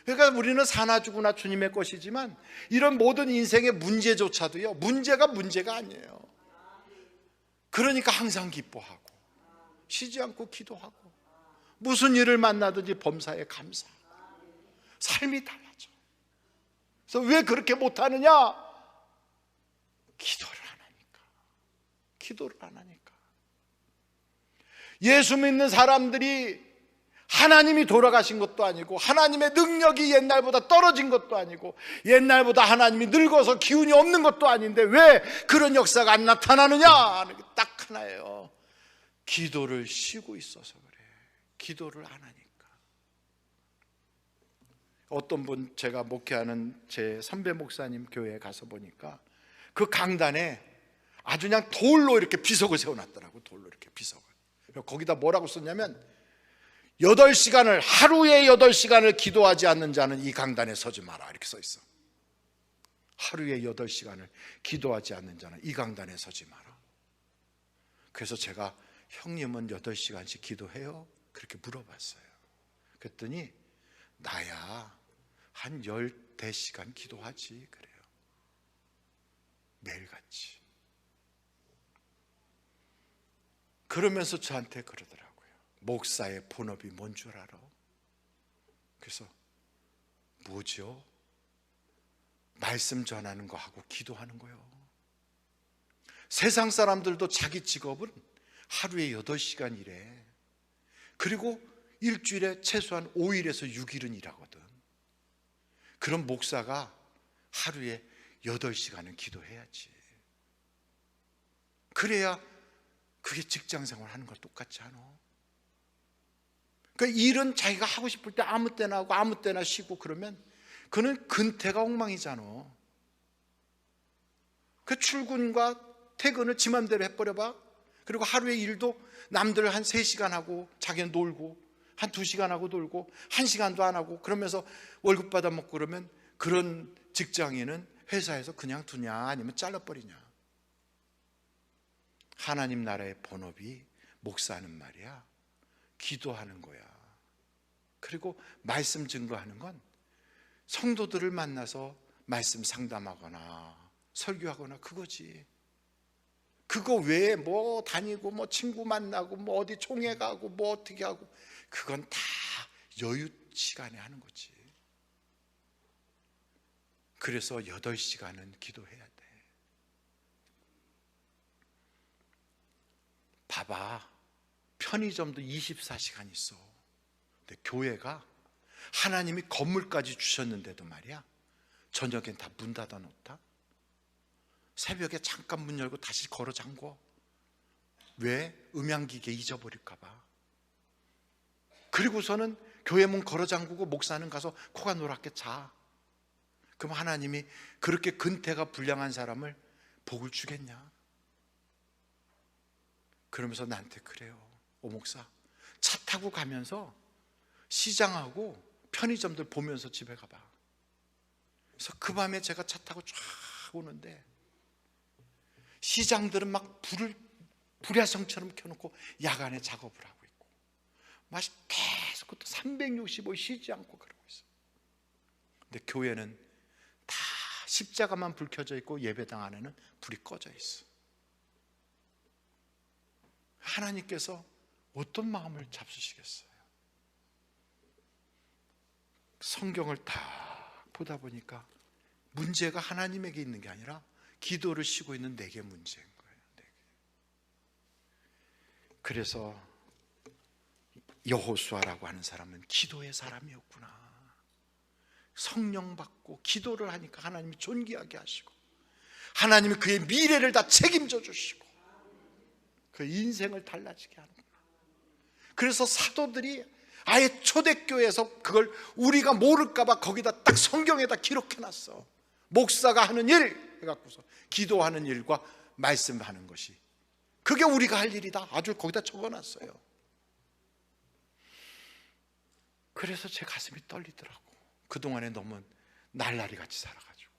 그러니까 우리는 사나 죽으나 주님의 것이지만 이런 모든 인생의 문제조차도요, 문제가 아니에요. 그러니까 항상 기뻐하고 쉬지 않고 기도하고 무슨 일을 만나든지 범사에 감사하고 삶이 달라져. 그래서 왜 그렇게 못하느냐? 기도를 안 하니까. 예수 믿는 사람들이 하나님이 돌아가신 것도 아니고 하나님의 능력이 옛날보다 떨어진 것도 아니고 옛날보다 하나님이 늙어서 기운이 없는 것도 아닌데 왜 그런 역사가 안 나타나느냐 하는 게 딱 하나예요. 기도를 쉬고 있어서 그래. 기도를 안 하니까. 어떤 분, 제가 목회하는 제 선배 목사님 교회에 가서 보니까 그 강단에 아주 그냥 돌로 이렇게 비석을 세워놨더라고. 돌로 이렇게 비석을. 거기다 뭐라고 썼냐면, 8시간을, 하루에 8시간을 기도하지 않는 자는 이 강단에 서지 마라, 이렇게 써 있어. 하루에 8시간을 기도하지 않는 자는 이 강단에 서지 마라. 그래서 제가, 형님은 8시간씩 기도해요? 그렇게 물어봤어요. 그랬더니 나야 한 14시간 기도하지 그래요. 매일같이. 그러면서 저한테 그러더라고요. 목사의 본업이 뭔 줄 알아? 그래서 뭐죠? 말씀 전하는 거 하고 기도하는 거요. 세상 사람들도 자기 직업은 하루에 8시간 일해. 그리고 일주일에 최소한 5일에서 6일은 일하거든. 그럼 목사가 하루에 8시간은 기도해야지. 그래야 그게 직장 생활하는 거 똑같지 않아? 그러니까 일은 자기가 하고 싶을 때 아무 때나 하고 아무 때나 쉬고 그러면 그는 근태가 엉망이잖아. 그 출근과 퇴근을 지 맘대로 해버려봐. 그리고 하루에 일도 남들 한 3시간 하고 자기는 놀고 한 2시간 하고 놀고 1시간도 안 하고 그러면서 월급 받아 먹고 그러면 그런 직장인은 회사에서 그냥 두냐 아니면 잘라버리냐. 하나님 나라의 본업이 목사하는 말이야. 기도하는 거야. 그리고 말씀 증거하는 건 성도들을 만나서 말씀 상담하거나 설교하거나 그거지. 그거 외에 뭐 다니고 뭐 친구 만나고 뭐 어디 총회 가고 뭐 어떻게 하고 그건 다 여유 시간에 하는 거지. 그래서 8시간은 기도해야 돼. 봐봐. 편의점도 24시간 있어. 근데 교회가 하나님이 건물까지 주셨는데도 말이야, 저녁엔 다 문 닫아 놓다. 새벽에 잠깐 문 열고 다시 걸어 잠궈. 왜? 음향기계 잊어버릴까 봐. 그리고서는 교회 문 걸어 잠그고 목사는 가서 코가 노랗게 자. 그럼 하나님이 그렇게 근태가 불량한 사람을 복을 주겠냐? 그러면서 나한테 그래요. 오 목사, 차 타고 가면서 시장하고 편의점들 보면서 집에 가봐. 그래서 그 밤에 제가 차 타고 쫙 오는데 시장들은 막 불을 불야성처럼 켜놓고 야간에 작업을 하고 있고, 막 계속 또 365일 쉬지 않고 그러고 있어요. 근데 교회는 다 십자가만 불 켜져 있고 예배당 안에는 불이 꺼져 있어. 하나님께서 어떤 마음을 잡수시겠어요? 성경을 다 보다 보니까 문제가 하나님에게 있는 게 아니라 기도를 쉬고 있는 내게 문제인 거예요. 내게. 그래서 여호수아라고 하는 사람은 기도의 사람이었구나. 성령 받고 기도를 하니까 하나님이 존귀하게 하시고, 하나님이 그의 미래를 다 책임져 주시고 그 인생을 달라지게 하는구나. 그래서 사도들이 아예 초대교회에서 그걸 우리가 모를까 봐 거기다 딱 성경에다 기록해놨어. 목사가 하는 일 해갖고서 기도하는 일과 말씀하는 것이, 그게 우리가 할 일이다. 아주 거기다 적어놨어요. 그래서 제 가슴이 떨리더라고. 그동안에 너무 날라리 같이 살아가지고.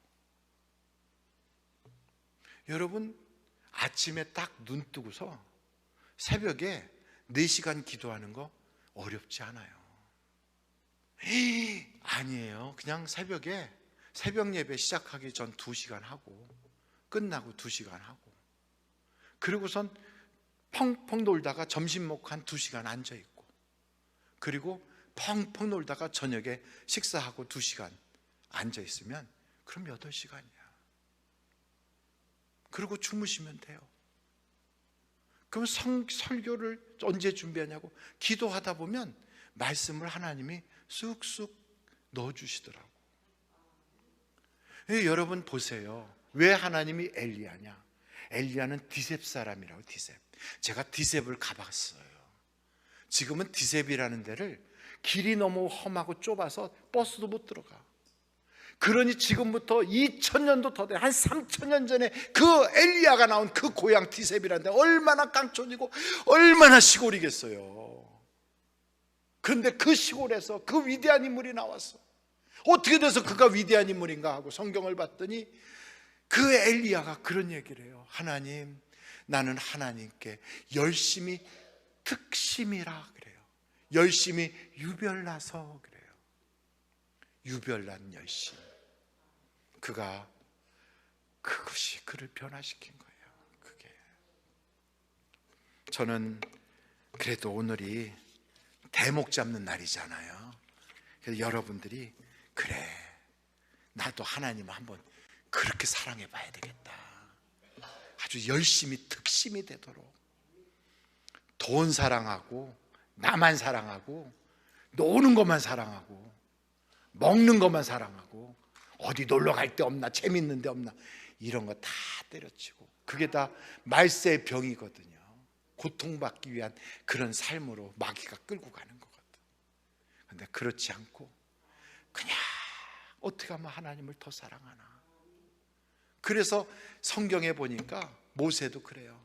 여러분, 아침에 딱 눈 뜨고서 새벽에 4시간 기도하는 거 어렵지 않아요. 아니에요. 그냥 새벽에 새벽 예배 시작하기 전 2시간 하고 끝나고 2시간 하고, 그리고선 펑펑 놀다가 점심 먹고 한 2시간 앉아 있고, 그리고 펑펑 놀다가 저녁에 식사하고 2시간 앉아 있으면 그럼 8시간이야. 그리고 주무시면 돼요. 그럼 설교를 언제 준비하냐고, 기도하다 보면 말씀을 하나님이 쑥쑥 넣어주시더라고. 여러분 보세요. 왜 하나님이 엘리야냐? 엘리야는 디셉 사람이라고. 디셉. 제가 디셉을 가봤어요. 지금은 디셉이라는 데를 길이 너무 험하고 좁아서 버스도 못 들어가. 그러니 지금부터 2000년도 더 돼, 한 3000년 전에 그 엘리야가 나온 그 고향 디셉이라는 데 얼마나 깡촌이고 얼마나 시골이겠어요. 그런데 그 시골에서 그 위대한 인물이 나왔어. 어떻게 돼서 그가 위대한 인물인가 하고 성경을 봤더니 그 엘리야가 그런 얘기를 해요. 하나님, 나는 하나님께 열심히 특심이라 그래요. 열심히 유별나서 그래요. 유별난 열심. 그것이 그를 변화시킨 거예요. 그게. 저는 그래도 오늘이 대목 잡는 날이잖아요. 그래서 여러분들이 그래, 나도 하나님을 한번 그렇게 사랑해 봐야 되겠다. 아주 열심히 특심이 되도록. 돈 사랑하고 나만 사랑하고 노는 것만 사랑하고 먹는 것만 사랑하고 어디 놀러 갈 데 없나, 재밌는 데 없나, 이런 거 다 때려치고, 그게 다 말세의 병이거든요. 고통받기 위한 그런 삶으로 마귀가 끌고 가는 거거든. 그런데 그렇지 않고 그냥 어떻게 하면 하나님을 더 사랑하나. 그래서 성경에 보니까 모세도 그래요.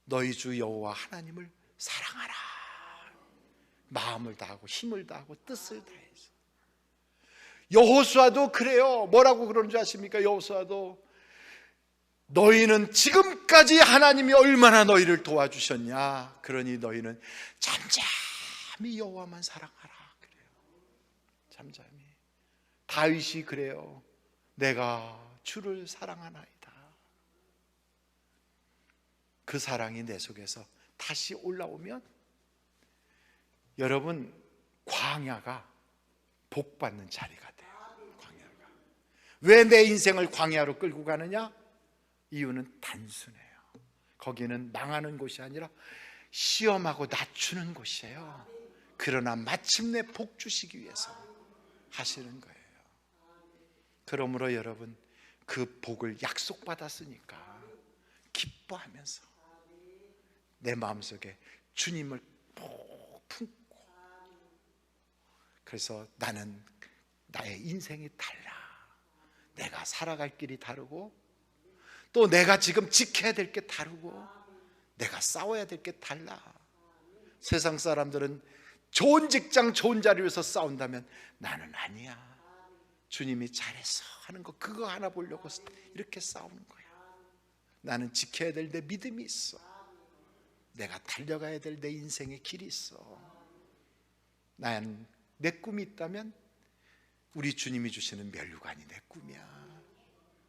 너희 주 여호와 하나님을 사랑하라. 마음을 다하고 힘을 다하고 뜻을 다해서. 여호수아도 그래요. 뭐라고 그러는 줄 아십니까? 여호수아도 너희는 지금까지 하나님이 얼마나 너희를 도와주셨냐. 그러니 너희는 잠잠히 여호와만 사랑하라. 그래요. 잠잠히. 다윗이 그래요. 내가 주를 사랑하나이다. 그 사랑이 내 속에서 다시 올라오면 여러분, 광야가 복받는 자리가 돼요. 광야가. 왜 내 인생을 광야로 끌고 가느냐? 이유는 단순해요. 거기는 망하는 곳이 아니라 시험하고 낮추는 곳이에요. 그러나 마침내 복 주시기 위해서 하시는 거예요. 그러므로 여러분, 그 복을 약속받았으니까 기뻐하면서 내 마음속에 주님을 푹 품고, 그래서 나는 나의 인생이 달라. 내가 살아갈 길이 다르고 또 내가 지금 지켜야 될 게 다르고 내가 싸워야 될 게 달라. 세상 사람들은 좋은 직장, 좋은 자리 위해서 싸운다면 나는 아니야. 주님이 잘했어 하는 거, 그거 하나 보려고 이렇게 싸우는 거야. 나는 지켜야 될 내 믿음이 있어. 내가 달려가야 될 내 인생의 길이 있어. 난 내 꿈이 있다면 우리 주님이 주시는 면류관이 내 꿈이야.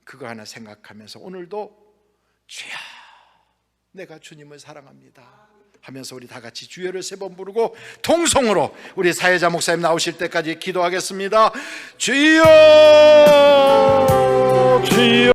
그거 하나 생각하면서 오늘도 주여 내가 주님을 사랑합니다 하면서 우리 다 같이 주여를 3번 부르고 통성으로 우리 사회자 목사님 나오실 때까지 기도하겠습니다. 주여 주여